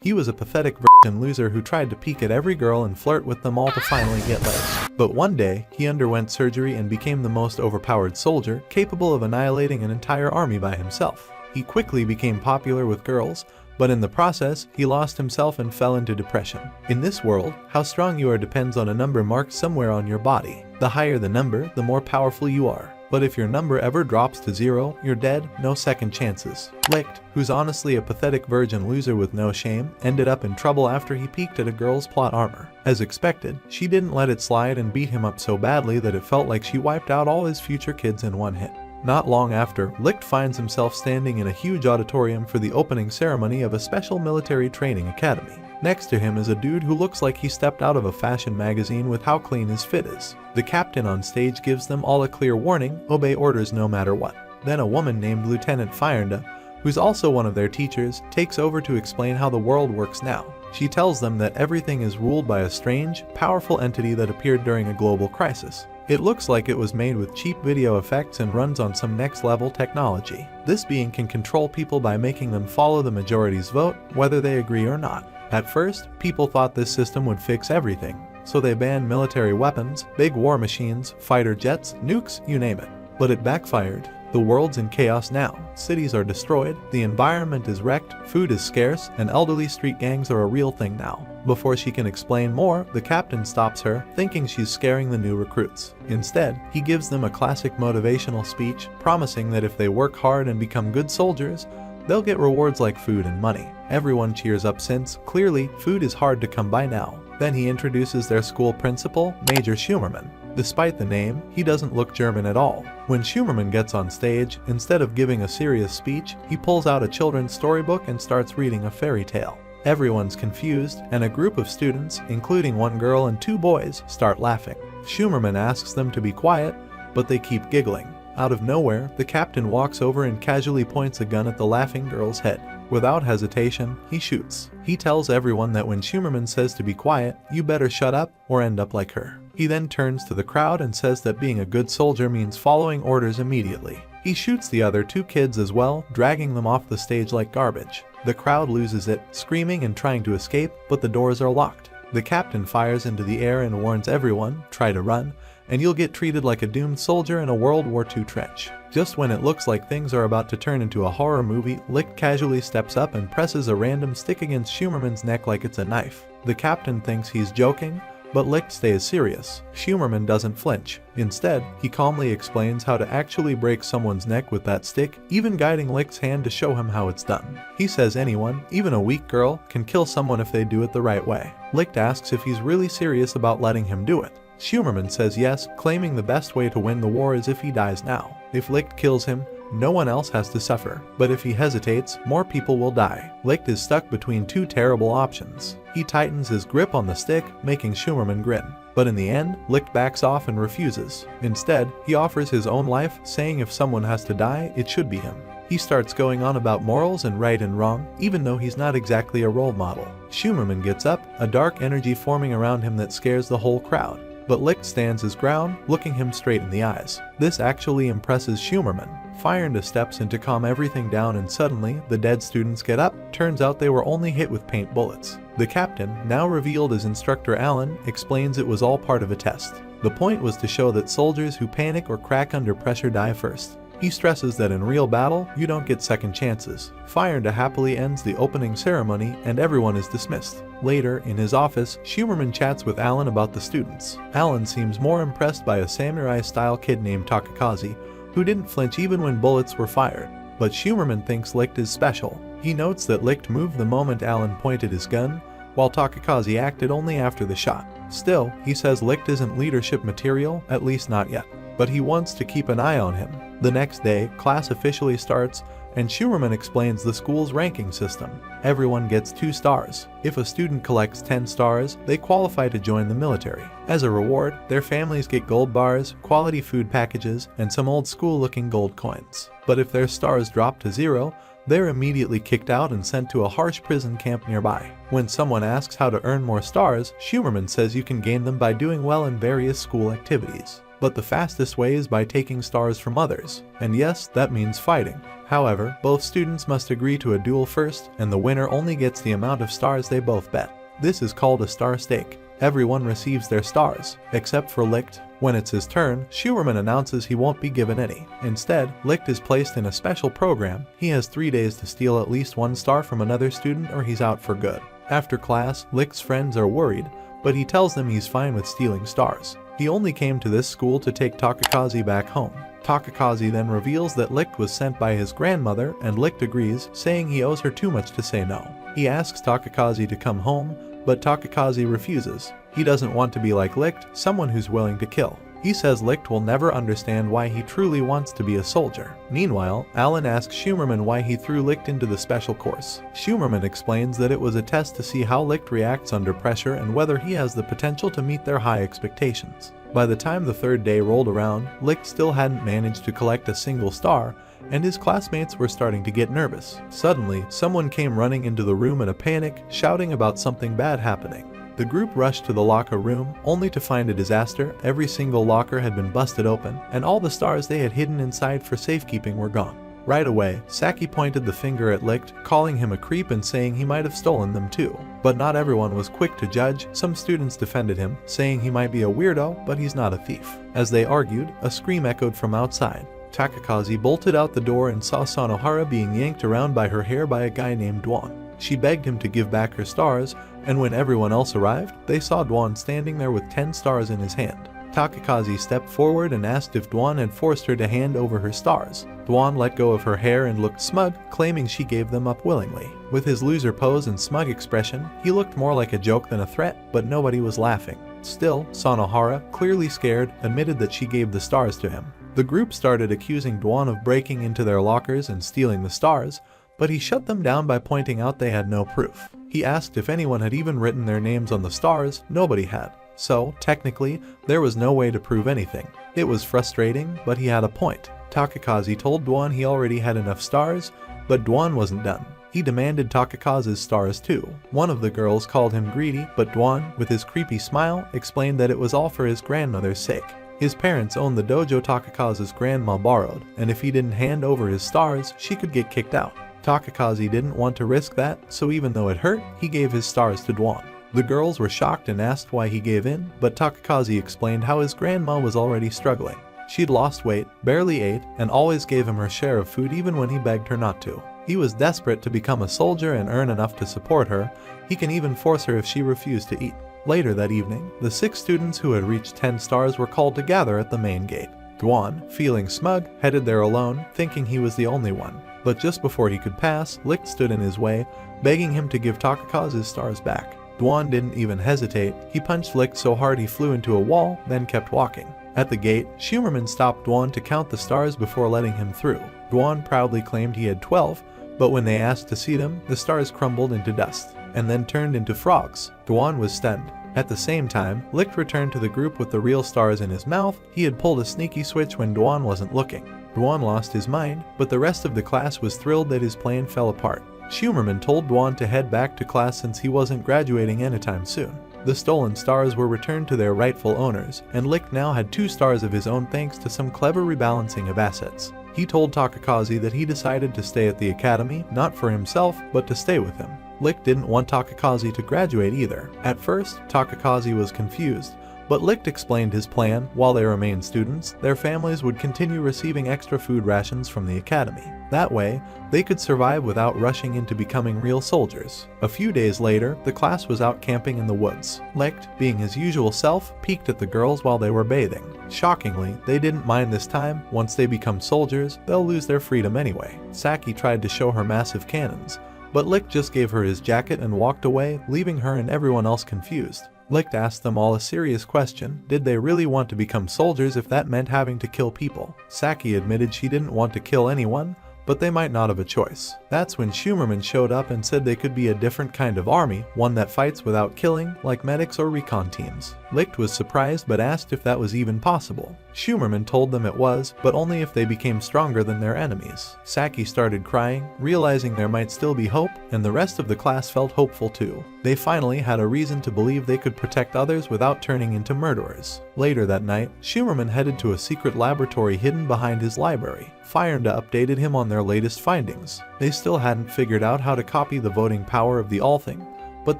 He was a pathetic virgin loser who tried to peek at every girl and flirt with them all to finally get laid. But one day, he underwent surgery and became the most overpowered soldier, capable of annihilating an entire army by himself. He quickly became popular with girls, but in the process, he lost himself and fell into depression. In this world, how strong you are depends on a number marked somewhere on your body. The higher the number, the more powerful you are. But if your number ever drops to 0, you're dead, no second chances. Licht, who's honestly a pathetic virgin loser with no shame, ended up in trouble after he peeked at a girl's plot armor. As expected, she didn't let it slide and beat him up so badly that it felt like she wiped out all his future kids in one hit. Not long after, Licht finds himself standing in a huge auditorium for the opening ceremony of a special military training academy. Next to him is a dude who looks like he stepped out of a fashion magazine with how clean his fit is. The captain on stage gives them all a clear warning: obey orders no matter what. Then a woman named Lieutenant Fyrnda, who's also one of their teachers, takes over to explain how the world works now. She tells them that everything is ruled by a strange, powerful entity that appeared during a global crisis. It looks like it was made with cheap video effects and runs on some next-level technology. This being can control people by making them follow the majority's vote, whether they agree or not. At first, people thought this system would fix everything, so they banned military weapons, big war machines, fighter jets, nukes, you name it. But it backfired. The world's in chaos now. Cities are destroyed, the environment is wrecked, food is scarce, and elderly street gangs are a real thing now. Before she can explain more, the captain stops her, thinking she's scaring the new recruits. Instead, he gives them a classic motivational speech, promising that if they work hard and become good soldiers, they'll get rewards like food and money. Everyone cheers up since, clearly, food is hard to come by now. Then he introduces their school principal, Major Schumerman. Despite the name, he doesn't look German at all. When Schumerman gets on stage, instead of giving a serious speech, he pulls out a children's storybook and starts reading a fairy tale. Everyone's confused, and a group of students, including one girl and 2 boys, start laughing. Schumerman asks them to be quiet, but they keep giggling. Out of nowhere, the captain walks over and casually points a gun at the laughing girl's head. Without hesitation, he shoots. He tells everyone that when Schumerman says to be quiet, you better shut up or end up like her. He then turns to the crowd and says that being a good soldier means following orders immediately. He shoots the other 2 kids as well, dragging them off the stage like garbage. The crowd loses it, screaming and trying to escape, but the doors are locked. The captain fires into the air and warns everyone, try to run, and you'll get treated like a doomed soldier in a World War II trench. Just when it looks like things are about to turn into a horror movie, Licht casually steps up and presses a random stick against Schumerman's neck like it's a knife. The captain thinks he's joking, but Licht stays serious. Schumerman doesn't flinch. Instead, he calmly explains how to actually break someone's neck with that stick, even guiding Licht's hand to show him how it's done. He says anyone, even a weak girl, can kill someone if they do it the right way. Licht asks if he's really serious about letting him do it. Schumerman says yes, claiming the best way to win the war is if he dies now. If Licht kills him, no one else has to suffer, but if he hesitates, more people will die. Licht is stuck between 2 terrible options. He tightens his grip on the stick, making Schumerman grin. But in the end, Licht backs off and refuses. Instead, he offers his own life, saying if someone has to die, it should be him. He starts going on about morals and right and wrong, even though he's not exactly a role model. Schumerman gets up, a dark energy forming around him that scares the whole crowd. But Licht stands his ground, looking him straight in the eyes. This actually impresses Schumerman. Fyrnda steps in to calm everything down and suddenly, the dead students get up. Turns out they were only hit with paint bullets. The captain, now revealed as Instructor Allen, explains it was all part of a test. The point was to show that soldiers who panic or crack under pressure die first. He stresses that in real battle, you don't get second chances. Fyrnda happily ends the opening ceremony and everyone is dismissed. Later, in his office, Schumerman chats with Allen about the students. Allen seems more impressed by a samurai-style kid named Takakazi, who didn't flinch even when bullets were fired. But Schumerman thinks Licht is special. He notes that Licht moved the moment Allen pointed his gun, while Takakazi acted only after the shot. Still, he says Licht isn't leadership material, at least not yet. But he wants to keep an eye on him. The next day, class officially starts, and Schumerman explains the school's ranking system. Everyone gets 2 stars. If a student collects 10 stars, they qualify to join the military. As a reward, their families get gold bars, quality food packages, and some old school-looking gold coins. But if their stars drop to 0, they're immediately kicked out and sent to a harsh prison camp nearby. When someone asks how to earn more stars, Schumerman says you can gain them by doing well in various school activities. But the fastest way is by taking stars from others, and yes, that means fighting. However, both students must agree to a duel first, and the winner only gets the amount of stars they both bet. This is called a star stake. Everyone receives their stars, except for Licht. When it's his turn, Schumerman announces he won't be given any. Instead, Licht is placed in a special program. He has 3 days to steal at least 1 star from another student or he's out for good. After class, Licht's friends are worried, but he tells them he's fine with stealing stars. He only came to this school to take Takakazi back home. Takakazi then reveals that Licht was sent by his grandmother, and Licht agrees, saying he owes her too much to say no. He asks Takakazi to come home, but Takakazi refuses. He doesn't want to be like Licht, someone who's willing to kill. He says Licht will never understand why he truly wants to be a soldier. Meanwhile, Alan asks Schumerman why he threw Licht into the special course. Schumerman explains that it was a test to see how Licht reacts under pressure and whether he has the potential to meet their high expectations. By the time the 3rd day rolled around, Licht still hadn't managed to collect a single star, and his classmates were starting to get nervous. Suddenly, someone came running into the room in a panic, shouting about something bad happening. The group rushed to the locker room, only to find a disaster. Every single locker had been busted open, and all the stars they had hidden inside for safekeeping were gone. Right away, Saki pointed the finger at Licht, calling him a creep and saying he might have stolen them too. But not everyone was quick to judge. Some students defended him, saying he might be a weirdo, but he's not a thief. As they argued, a scream echoed from outside. Takakazi bolted out the door and saw Sanohara being yanked around by her hair by a guy named Dwan. She begged him to give back her stars, and when everyone else arrived, they saw Dwan standing there with 10 stars in his hand. Takakazi stepped forward and asked if Dwan had forced her to hand over her stars. Dwan let go of her hair and looked smug, claiming she gave them up willingly. With his loser pose and smug expression, he looked more like a joke than a threat, but nobody was laughing. Still, Sanohara, clearly scared, admitted that she gave the stars to him. The group started accusing Dwan of breaking into their lockers and stealing the stars, but he shut them down by pointing out they had no proof. He asked if anyone had even written their names on the stars. Nobody had. So, technically, there was no way to prove anything. It was frustrating, but he had a point. Takakazi told Dwan he already had enough stars, but Dwan wasn't done. He demanded Takakazi's stars too. One of the girls called him greedy, but Dwan, with his creepy smile, explained that it was all for his grandmother's sake. His parents owned the dojo Takakazi's grandma borrowed, and if he didn't hand over his stars, she could get kicked out. Takakazi didn't want to risk that, so even though it hurt, he gave his stars to Dwan. The girls were shocked and asked why he gave in, but Takakazi explained how his grandma was already struggling. She'd lost weight, barely ate, and always gave him her share of food even when he begged her not to. He was desperate to become a soldier and earn enough to support her. He can even force her if she refused to eat. Later that evening, the 6 students who had reached 10 stars were called to gather at the main gate. Dwan, feeling smug, headed there alone, thinking he was the only one. But just before he could pass, Licht stood in his way, begging him to give Takakazi's stars back. Dwan didn't even hesitate. He punched Licht so hard he flew into a wall, then kept walking. At the gate, Schumerman stopped Dwan to count the stars before letting him through. Dwan proudly claimed he had 12, but when they asked to see them, the stars crumbled into dust, and then turned into frogs. Dwan was stunned. At the same time, Licht returned to the group with the real stars in his mouth. He had pulled a sneaky switch when Dwan wasn't looking. Dwan lost his mind, but the rest of the class was thrilled that his plan fell apart. Schumerman told Dwan to head back to class since he wasn't graduating anytime soon. The stolen stars were returned to their rightful owners, and Licht now had 2 stars of his own thanks to some clever rebalancing of assets. He told Takakazi that he decided to stay at the academy, not for himself, but to stay with him. Licht didn't want Takakazi to graduate either. At first, Takakazi was confused, but Licht explained his plan. While they remained students, their families would continue receiving extra food rations from the academy. That way, they could survive without rushing into becoming real soldiers. A few days later, the class was out camping in the woods. Licht, being his usual self, peeked at the girls while they were bathing. Shockingly, they didn't mind this time. Once they become soldiers, they'll lose their freedom anyway. Saki tried to show her massive cannons, but Licht just gave her his jacket and walked away, leaving her and everyone else confused. Licht asked them all a serious question. Did they really want to become soldiers if that meant having to kill people? Saki admitted she didn't want to kill anyone, but they might not have a choice. That's when Schumerman showed up and said they could be a different kind of army, one that fights without killing, like medics or recon teams. Licht was surprised but asked if that was even possible. Schumerman told them it was, but only if they became stronger than their enemies. Saki started crying, realizing there might still be hope, and the rest of the class felt hopeful too. They finally had a reason to believe they could protect others without turning into murderers. Later that night, Schumerman headed to a secret laboratory hidden behind his library. Fyrnda updated him on their latest findings. They still hadn't figured out how to copy the voting power of the All-Thing, but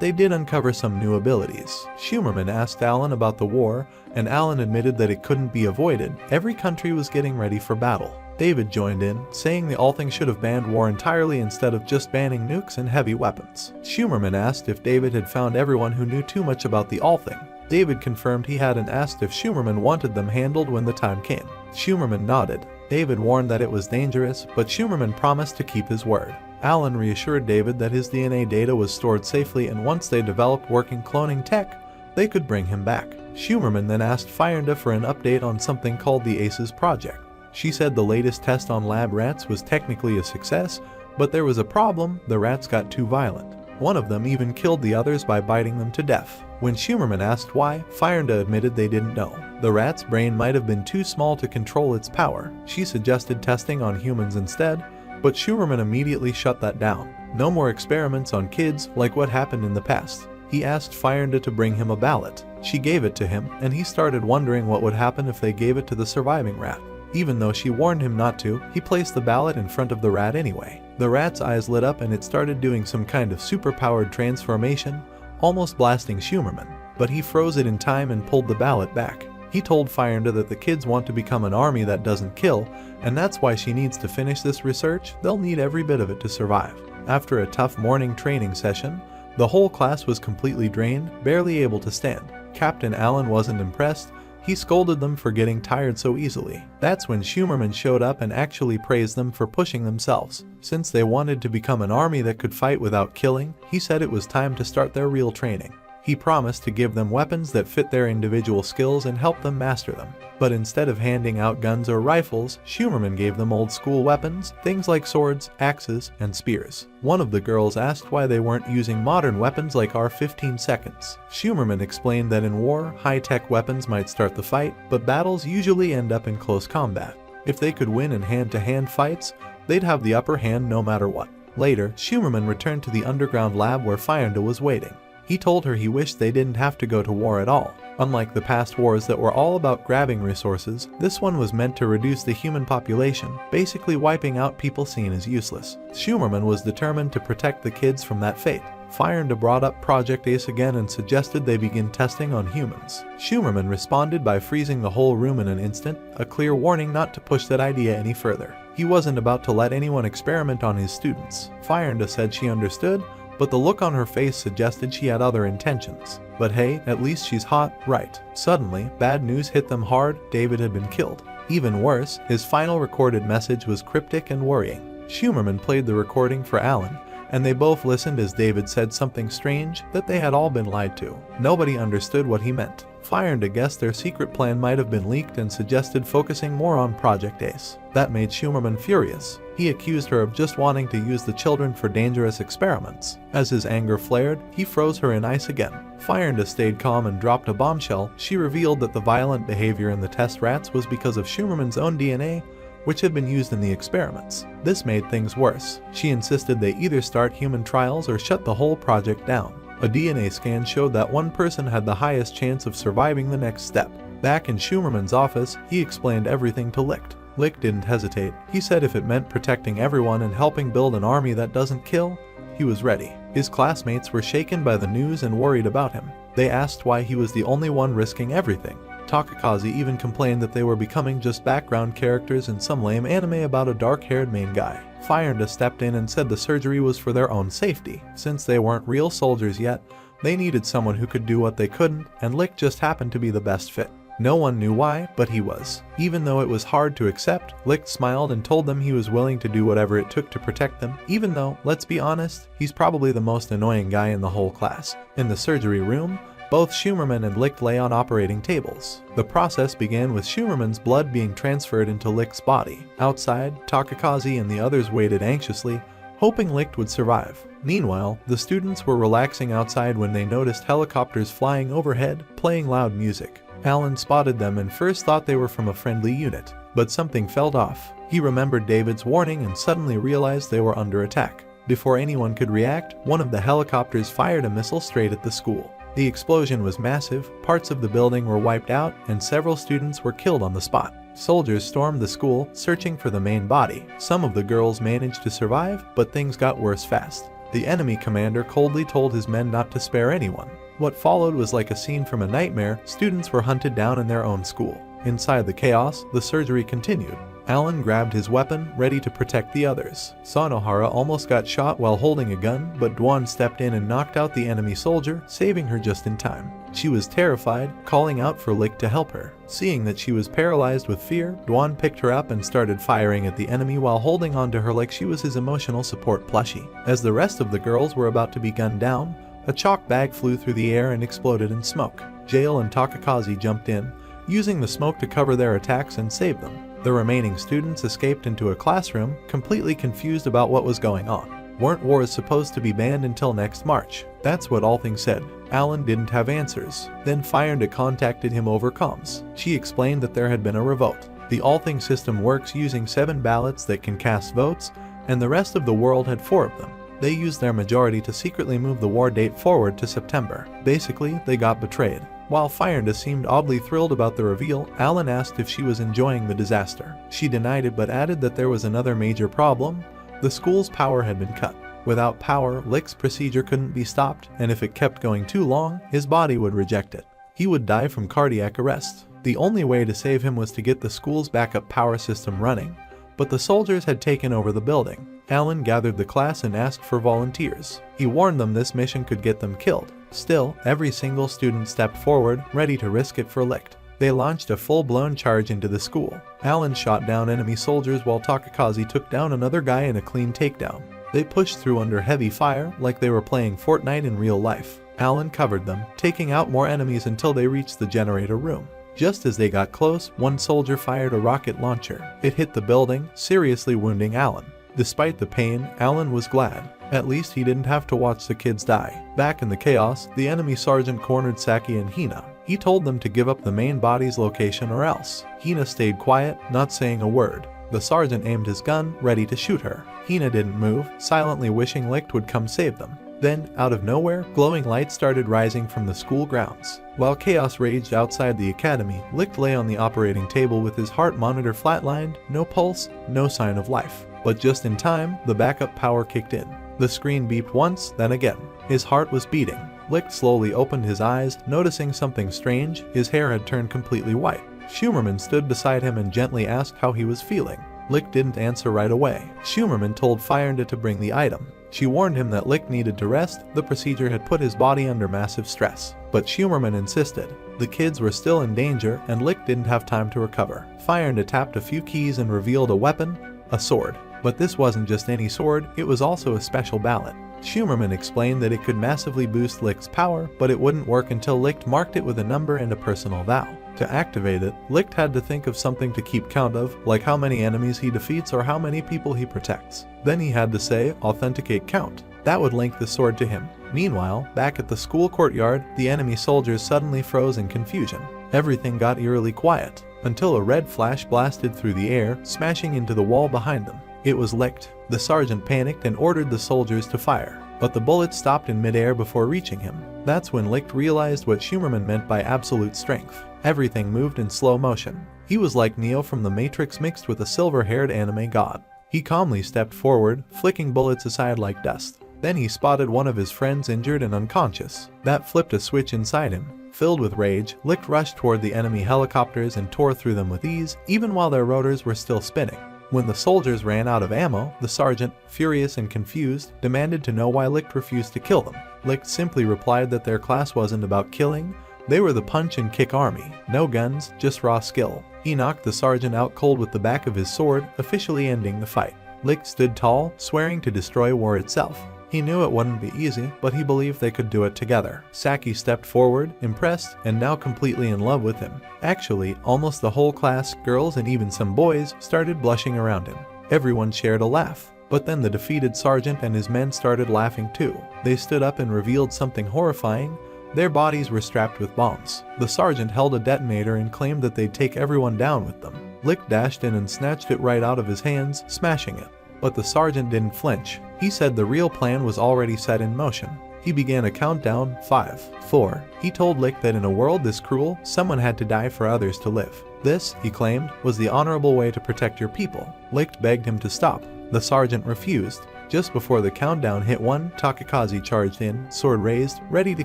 they did uncover some new abilities. Schumerman asked Alan about the war, and Alan admitted that it couldn't be avoided. Every country was getting ready for battle. David joined in, saying the All-Thing should have banned war entirely instead of just banning nukes and heavy weapons. Schumerman asked if David had found everyone who knew too much about the All-Thing. David confirmed he had and asked if Schumerman wanted them handled when the time came. Schumerman nodded. David warned that it was dangerous, but Schumerman promised to keep his word. Alan reassured David that his DNA data was stored safely, and once they developed working cloning tech, they could bring him back. Schumerman then asked Fyrnda for an update on something called the ACES project. She said the latest test on lab rats was technically a success, but there was a problem: the rats got too violent. One of them even killed the others by biting them to death. When Schumerman asked why, Fyrnda admitted they didn't know. The rat's brain might have been too small to control its power. She suggested testing on humans instead, but Schumerman immediately shut that down. No more experiments on kids like what happened in the past. He asked Fyrnda to bring him a ballot. She gave it to him, and he started wondering what would happen if they gave it to the surviving rat. Even though she warned him not to, he placed the ballot in front of the rat anyway. The rat's eyes lit up and it started doing some kind of superpowered transformation, almost blasting Schumerman. But he froze it in time and pulled the ballot back. He told Fyrnda that the kids want to become an army that doesn't kill, and that's why she needs to finish this research. They'll need every bit of it to survive. After a tough morning training session, the whole class was completely drained, barely able to stand. Captain Allen wasn't impressed. He scolded them for getting tired so easily. That's when Schumerman showed up and actually praised them for pushing themselves. Since they wanted to become an army that could fight without killing, he said it was time to start their real training. He promised to give them weapons that fit their individual skills and help them master them. But instead of handing out guns or rifles, Schumerman gave them old school weapons, things like swords, axes, and spears. One of the girls asked why they weren't using modern weapons like our 15 seconds. Schumerman explained that in war, high-tech weapons might start the fight, but battles usually end up in close combat. If they could win in hand-to-hand fights, they'd have the upper hand no matter what. Later, Schumerman returned to the underground lab where Fyrnda was waiting. He told her he wished they didn't have to go to war at all. Unlike the past wars that were all about grabbing resources, this one was meant to reduce the human population, basically wiping out people seen as useless. Schumerman was determined to protect the kids from that fate. Fyrnda brought up Project ACE again and suggested they begin testing on humans. Schumerman responded by freezing the whole room in an instant, a clear warning not to push that idea any further. He wasn't about to let anyone experiment on his students. Fyrnda said she understood, but the look on her face suggested she had other intentions. But hey, at least she's hot, right? Suddenly, bad news hit them hard: David had been killed. Even worse, his final recorded message was cryptic and worrying. Schumerman played the recording for Alan, and they both listened as David said something strange, that they had all been lied to. Nobody understood what he meant. Fyrnda guessed their secret plan might have been leaked and suggested focusing more on Project ACE. That made Schumerman furious. He accused her of just wanting to use the children for dangerous experiments. As his anger flared, he froze her in ice again. Fyrnda stayed calm and dropped a bombshell. She revealed that the violent behavior in the test rats was because of Schumerman's own DNA, which had been used in the experiments. This made things worse. She insisted they either start human trials or shut the whole project down. A DNA scan showed that one person had the highest chance of surviving the next step. Back in Schumerman's office, he explained everything to Licht. Licht didn't hesitate. He said if it meant protecting everyone and helping build an army that doesn't kill, he was ready. His classmates were shaken by the news and worried about him. They asked why he was the only one risking everything. Takakazi even complained that they were becoming just background characters in some lame anime about a dark-haired main guy. Fyrnda stepped in and said the surgery was for their own safety. Since they weren't real soldiers yet, they needed someone who could do what they couldn't, and Licht just happened to be the best fit. No one knew why, but he was. Even though it was hard to accept, Licht smiled and told them he was willing to do whatever it took to protect them, even though, let's be honest, he's probably the most annoying guy in the whole class. In the surgery room, both Schumerman and Licht lay on operating tables. The process began with Schumerman's blood being transferred into Licht's body. Outside, Takakazi and the others waited anxiously, hoping Licht would survive. Meanwhile, the students were relaxing outside when they noticed helicopters flying overhead, playing loud music. Alan spotted them and first thought they were from a friendly unit, but something felt off. He remembered David's warning and suddenly realized they were under attack. Before anyone could react, one of the helicopters fired a missile straight at the school. The explosion was massive, parts of the building were wiped out, and several students were killed on the spot. Soldiers stormed the school, searching for the main body. Some of the girls managed to survive, but things got worse fast. The enemy commander coldly told his men not to spare anyone. What followed was like a scene from a nightmare. Students were hunted down in their own school. Inside the chaos, the surgery continued. Alan grabbed his weapon, ready to protect the others. Sonohara almost got shot while holding a gun, but Dwan stepped in and knocked out the enemy soldier, saving her just in time. She was terrified, calling out for Lick to help her. Seeing that she was paralyzed with fear, Dwan picked her up and started firing at the enemy while holding onto her like she was his emotional support plushie. As the rest of the girls were about to be gunned down, a chalk bag flew through the air and exploded in smoke. Jail and Takakazi jumped in, using the smoke to cover their attacks and save them. The remaining students escaped into a classroom, completely confused about what was going on. Weren't wars supposed to be banned until next March? That's what Althing said. Alan didn't have answers. Then Firenda contacted him over comms. She explained that there had been a revolt. The Althing system works using 7 ballots that can cast votes, and the rest of the world had 4 of them. They used their majority to secretly move the war date forward to September. Basically, they got betrayed. While Firenda seemed oddly thrilled about the reveal, Alan asked if she was enjoying the disaster. She denied it but added that there was another major problem. The school's power had been cut. Without power, Lick's procedure couldn't be stopped, and if it kept going too long, his body would reject it. He would die from cardiac arrest. The only way to save him was to get the school's backup power system running, but the soldiers had taken over the building. Alan gathered the class and asked for volunteers. He warned them this mission could get them killed. Still, every single student stepped forward, ready to risk it for Licht. They launched a full-blown charge into the school. Alan shot down enemy soldiers while Takakazi took down another guy in a clean takedown. They pushed through under heavy fire like they were playing Fortnite in real life. Alan covered them, taking out more enemies until they reached the generator room. Just as they got close, one soldier fired a rocket launcher. It hit the building, seriously wounding Alan. Despite the pain, Alan was glad. At least he didn't have to watch the kids die. Back in the chaos, the enemy sergeant cornered Saki and Hina. He told them to give up the main body's location or else. Hina stayed quiet, not saying a word. The sergeant aimed his gun, ready to shoot her. Hina didn't move, silently wishing Licht would come save them. Then, out of nowhere, glowing lights started rising from the school grounds. While chaos raged outside the academy, Licht lay on the operating table with his heart monitor flatlined, no pulse, no sign of life. But just in time, the backup power kicked in. The screen beeped once, then again. His heart was beating. Licht slowly opened his eyes, noticing something strange. His hair had turned completely white. Schumerman stood beside him and gently asked how he was feeling. Licht didn't answer right away. Schumerman told Firenda to bring the item. She warned him that Licht needed to rest. The procedure had put his body under massive stress. But Schumerman insisted. The kids were still in danger, and Licht didn't have time to recover. Firenda tapped a few keys and revealed a weapon, a sword. But this wasn't just any sword, it was also a special ballot. Schumerman explained that it could massively boost Licht's power, but it wouldn't work until Licht marked it with a number and a personal vow. To activate it, Licht had to think of something to keep count of, like how many enemies he defeats or how many people he protects. Then he had to say, authenticate count. That would link the sword to him. Meanwhile, back at the school courtyard, the enemy soldiers suddenly froze in confusion. Everything got eerily quiet, until a red flash blasted through the air, smashing into the wall behind them. It was Licht. The sergeant panicked and ordered the soldiers to fire, but the bullets stopped in midair before reaching him. That's when Licht realized what Schumerman meant by absolute strength. Everything moved in slow motion. He was like Neo from the Matrix mixed with a silver-haired anime god. He calmly stepped forward, flicking bullets aside like dust. Then he spotted one of his friends injured and unconscious. That flipped a switch inside him. Filled with rage, Licht rushed toward the enemy helicopters and tore through them with ease, even while their rotors were still spinning. When the soldiers ran out of ammo, the sergeant, furious and confused, demanded to know why Licht refused to kill them. Licht simply replied that their class wasn't about killing. They were the punch and kick army. No guns, just raw skill. He knocked the sergeant out cold with the back of his sword, officially ending the fight. Licht stood tall, swearing to destroy war itself. He knew it wouldn't be easy, but he believed they could do it together. Saki stepped forward, impressed, and now completely in love with him. Actually, almost the whole class, girls and even some boys, started blushing around him. Everyone shared a laugh. But then the defeated sergeant and his men started laughing too. They stood up and revealed something horrifying. Their bodies were strapped with bombs. The sergeant held a detonator and claimed that they'd take everyone down with them. Licht dashed in and snatched it right out of his hands, smashing it. But the sergeant didn't flinch. He said the real plan was already set in motion. He began a countdown, 5, 4. He told Licht that in a world this cruel, someone had to die for others to live. This, he claimed, was the honorable way to protect your people. Licht begged him to stop. The sergeant refused. Just before the countdown hit 1, Takakaze charged in, sword raised, ready to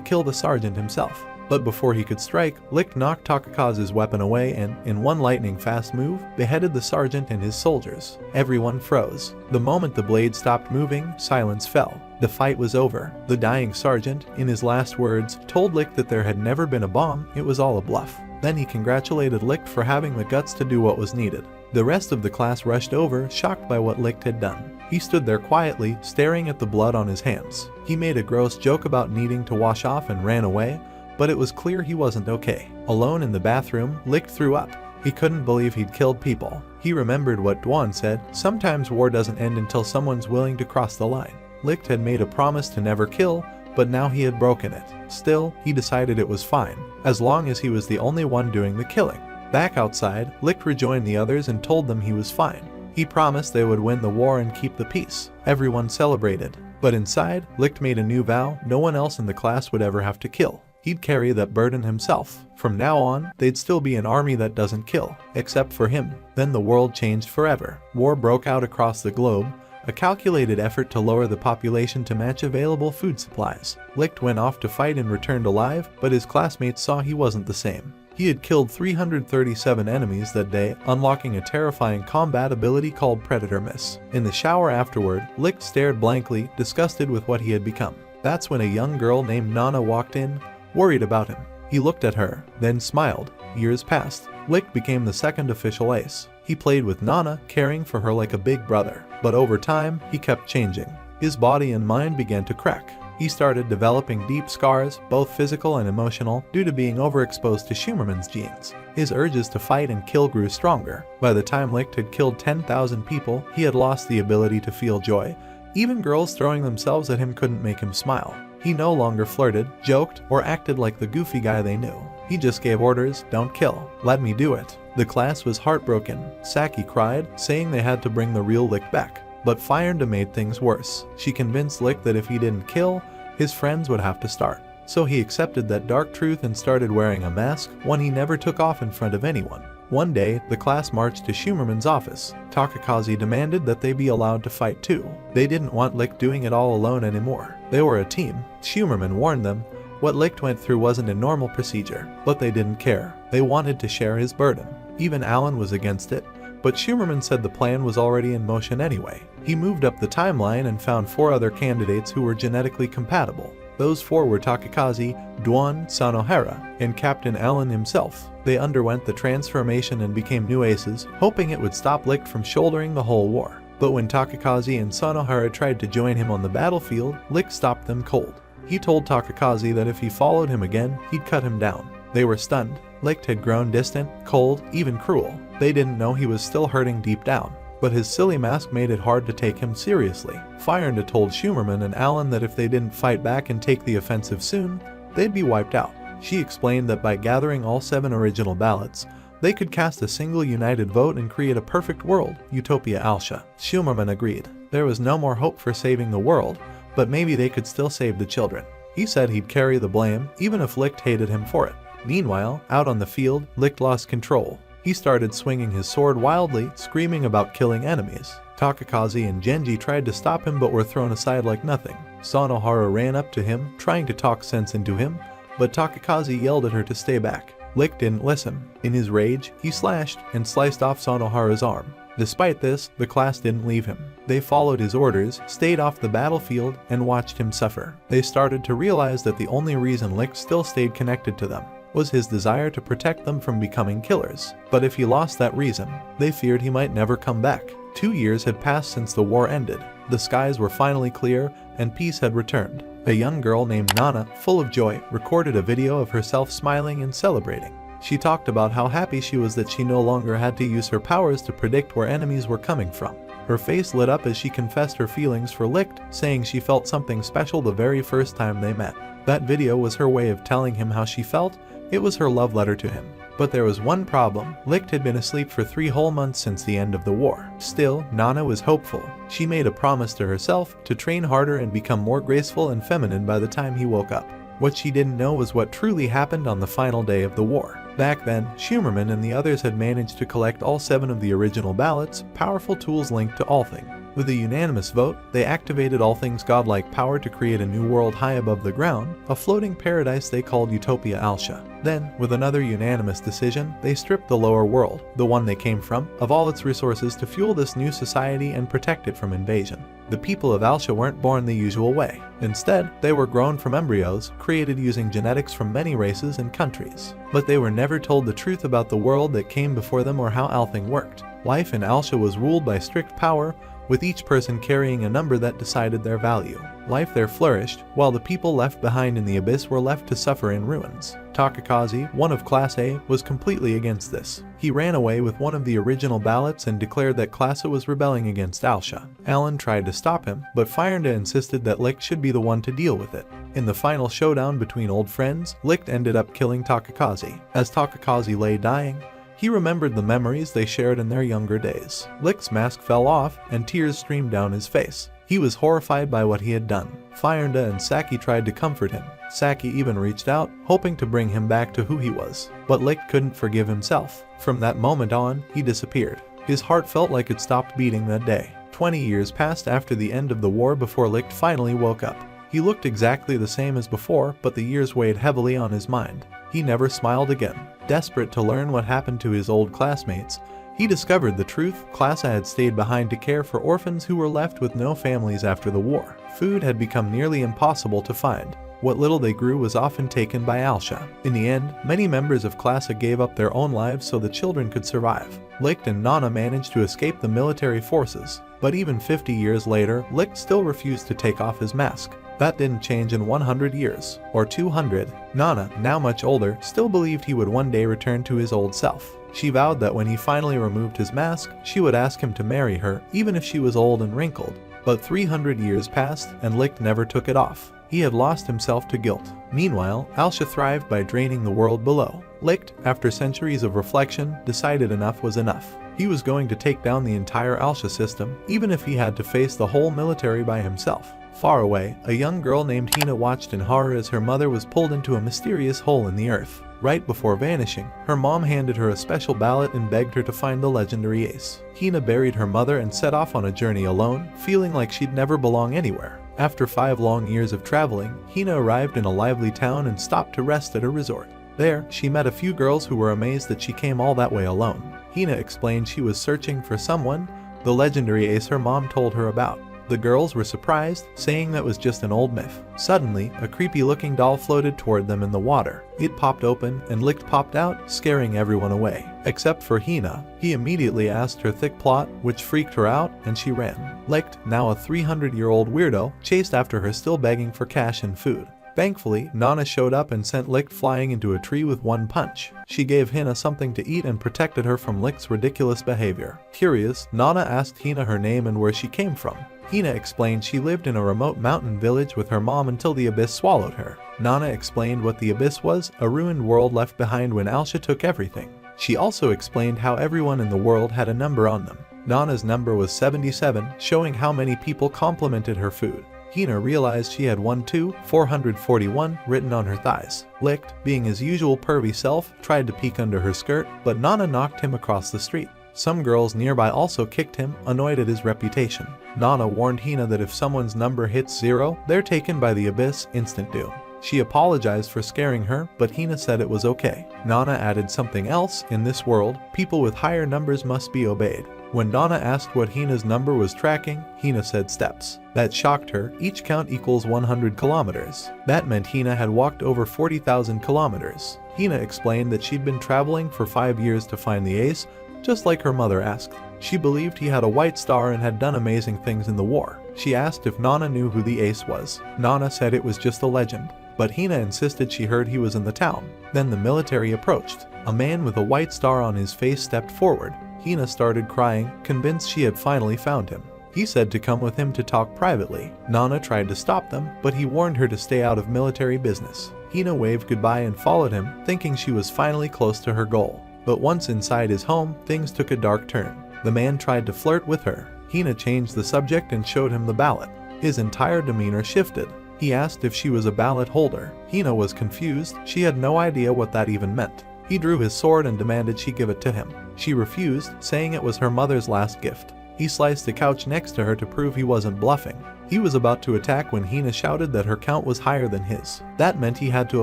kill the sergeant himself. But before he could strike, Licht knocked Takakaze's weapon away and, in one lightning-fast move, beheaded the sergeant and his soldiers. Everyone froze. The moment the blade stopped moving, silence fell. The fight was over. The dying sergeant, in his last words, told Licht that there had never been a bomb, it was all a bluff. Then he congratulated Licht for having the guts to do what was needed. The rest of the class rushed over, shocked by what Licht had done. He stood there quietly, staring at the blood on his hands. He made a gross joke about needing to wash off and ran away, but it was clear he wasn't okay. Alone in the bathroom, Licht threw up. He couldn't believe he'd killed people. He remembered what Dwan said, sometimes war doesn't end until someone's willing to cross the line. Licht had made a promise to never kill, but now he had broken it. Still, he decided it was fine, as long as he was the only one doing the killing. Back outside, Licht rejoined the others and told them he was fine. He promised they would win the war and keep the peace. Everyone celebrated. But inside, Licht made a new vow: no one else in the class would ever have to kill. He'd carry that burden himself. From now on, they'd still be an army that doesn't kill, except for him. Then the world changed forever. War broke out across the globe, a calculated effort to lower the population to match available food supplies. Licht went off to fight and returned alive, but his classmates saw he wasn't the same. He had killed 337 enemies that day, unlocking a terrifying combat ability called Predator Miss. In the shower afterward, Licht stared blankly, disgusted with what he had become. That's when a young girl named Nana walked in, worried about him. He looked at her, then smiled. Years passed. Licht became the second official ace. He played with Nana, caring for her like a big brother. But over time, he kept changing. His body and mind began to crack. He started developing deep scars, both physical and emotional, due to being overexposed to Schumerman's genes. His urges to fight and kill grew stronger. By the time Licht had killed 10,000 people, he had lost the ability to feel joy. Even girls throwing themselves at him couldn't make him smile. He no longer flirted, joked, or acted like the goofy guy they knew. He just gave orders: don't kill, let me do it. The class was heartbroken. Saki cried, saying they had to bring the real Licht back. But Fyrnda made things worse. She convinced Licht that if he didn't kill, his friends would have to start. So he accepted that dark truth and started wearing a mask, one he never took off in front of anyone. One day, the class marched to Schumerman's office. Takakaze demanded that they be allowed to fight too. They didn't want Licht doing it all alone anymore. They were a team. Schumerman warned them. What Licht went through wasn't a normal procedure, but they didn't care. They wanted to share his burden. Even Alan was against it, but Schumerman said the plan was already in motion anyway. He moved up the timeline and found 4 other candidates who were genetically compatible. Those 4 were Takakaze, Dwan, Sanohara, and Captain Alan himself. They underwent the transformation and became new aces, hoping it would stop Licht from shouldering the whole war. But when Takakaze and Sanohara tried to join him on the battlefield, Licht stopped them cold. He told Takakaze that if he followed him again, he'd cut him down. They were stunned. Licht had grown distant, cold, even cruel. They didn't know he was still hurting deep down. But his silly mask made it hard to take him seriously. Fyrnda told Schumerman and Alan that if they didn't fight back and take the offensive soon, they'd be wiped out. She explained that by gathering all 7 original ballots, they could cast a single united vote and create a perfect world, Utopia Alsha. Schumerman agreed. There was no more hope for saving the world, but maybe they could still save the children. He said he'd carry the blame, even if Licht hated him for it. Meanwhile, out on the field, Licht lost control. He started swinging his sword wildly, screaming about killing enemies. Takakaze and Genji tried to stop him but were thrown aside like nothing. Sanohara ran up to him, trying to talk sense into him, but Takakaze yelled at her to stay back. Licht didn't listen. In his rage, he slashed and sliced off Sanohara's arm. Despite this, the class didn't leave him. They followed his orders, stayed off the battlefield, and watched him suffer. They started to realize that the only reason Licht still stayed connected to them was his desire to protect them from becoming killers. But if he lost that reason, they feared he might never come back. 2 years had passed since the war ended. The skies were finally clear, and peace had returned. A young girl named Nana, full of joy, recorded a video of herself smiling and celebrating. She talked about how happy she was that she no longer had to use her powers to predict where enemies were coming from. Her face lit up as she confessed her feelings for Licht, saying she felt something special the very first time they met. That video was her way of telling him how she felt. It was her love letter to him. But there was one problem. Licht had been asleep for 3 whole months since the end of the war. Still, Nana was hopeful. She made a promise to herself to train harder and become more graceful and feminine by the time he woke up. What she didn't know was what truly happened on the final day of the war. Back then, Schumerman and the others had managed to collect all 7 of the original ballots, powerful tools linked to Althing. With a unanimous vote, they activated Althing's godlike power to create a new world high above the ground, a floating paradise they called Utopia Alsha. Then, with another unanimous decision, they stripped the lower world, the one they came from, of all its resources to fuel this new society and protect it from invasion. The people of Alsha weren't born the usual way. Instead, they were grown from embryos, created using genetics from many races and countries. But they were never told the truth about the world that came before them or how Althing worked. Life in Alsha was ruled by strict power, with each person carrying a number that decided their value. Life there flourished, while the people left behind in the abyss were left to suffer in ruins. Takakaze, one of Class A, was completely against this. He ran away with one of the original ballots and declared that Class A was rebelling against Alsha. Alan tried to stop him, but Firenda insisted that Licht should be the one to deal with it. In the final showdown between old friends, Licht ended up killing Takakaze. As Takakaze lay dying, he remembered the memories they shared in their younger days. Licht's mask fell off, and tears streamed down his face. He was horrified by what he had done. Firenda and Saki tried to comfort him. Saki even reached out, hoping to bring him back to who he was. But Licht couldn't forgive himself. From that moment on, he disappeared. His heart felt like it stopped beating that day. 20 years passed after the end of the war before Licht finally woke up. He looked exactly the same as before, but the years weighed heavily on his mind. He never smiled again. Desperate to learn what happened to his old classmates, he discovered the truth. Classa had stayed behind to care for orphans who were left with no families after the war. Food had become nearly impossible to find. What little they grew was often taken by Alsha. In the end, many members of Classa gave up their own lives so the children could survive. Licht and Nana managed to escape the military forces, but even 50 years later, Licht still refused to take off his mask. That didn't change in 100 years, or 200. Nana, now much older, still believed he would one day return to his old self. She vowed that when he finally removed his mask, she would ask him to marry her, even if she was old and wrinkled. But 300 years passed, and Licht never took it off. He had lost himself to guilt. Meanwhile, Alsha thrived by draining the world below. Licht, after centuries of reflection, decided enough was enough. He was going to take down the entire Alsha system, even if he had to face the whole military by himself. Far away, a young girl named Hina watched in horror as her mother was pulled into a mysterious hole in the earth. Right before vanishing, her mom handed her a special ballot and begged her to find the legendary ace. Hina buried her mother and set off on a journey alone, feeling like she'd never belong anywhere. After 5 long years of traveling, Hina arrived in a lively town and stopped to rest at a resort. There, she met a few girls who were amazed that she came all that way alone. Hina explained she was searching for someone, the legendary ace her mom told her about. The girls were surprised, saying that was just an old myth. Suddenly, a creepy-looking doll floated toward them in the water. It popped open, and Licht popped out, scaring everyone away. Except for Hina. He immediately asked her thick plot, which freaked her out, and she ran. Licht, now a 300-year-old weirdo, chased after her, still begging for cash and food. Thankfully, Nana showed up and sent Licht flying into a tree with one punch. She gave Hina something to eat and protected her from Licht's ridiculous behavior. Curious, Nana asked Hina her name and where she came from. Hina explained she lived in a remote mountain village with her mom until the abyss swallowed her. Nana explained what the abyss was, a ruined world left behind when Alsha took everything. She also explained how everyone in the world had a number on them. Nana's number was 77, showing how many people complimented her food. Hina realized she had 441 written on her thighs. Licht, being his usual pervy self, tried to peek under her skirt, but Nana knocked him across the street. Some girls nearby also kicked him, annoyed at his reputation. Nana warned Hina that if someone's number hits 0, they're taken by the abyss, instant doom. She apologized for scaring her, but Hina said it was okay. Nana added something else: in this world, people with higher numbers must be obeyed. When Nana asked what Hina's number was tracking, Hina said steps. That shocked her. Each count equals 100 kilometers. That meant Hina had walked over 40,000 kilometers. Hina explained that she'd been traveling for 5 years to find the ace, just like her mother asked. She believed he had a white star and had done amazing things in the war. She asked if Nana knew who the ace was. Nana said it was just a legend, but Hina insisted she heard he was in the town. Then the military approached. A man with a white star on his face stepped forward. Hina started crying, convinced she had finally found him. He said to come with him to talk privately. Nana tried to stop them, but he warned her to stay out of military business. Hina waved goodbye and followed him, thinking she was finally close to her goal. But once inside his home, things took a dark turn. The man tried to flirt with her. Hina changed the subject and showed him the ballot. His entire demeanor shifted. He asked if she was a ballot holder. Hina was confused. She had no idea what that even meant. He drew his sword and demanded she give it to him. She refused, saying it was her mother's last gift. He sliced the couch next to her to prove he wasn't bluffing. He was about to attack when Hina shouted that her count was higher than his. That meant he had to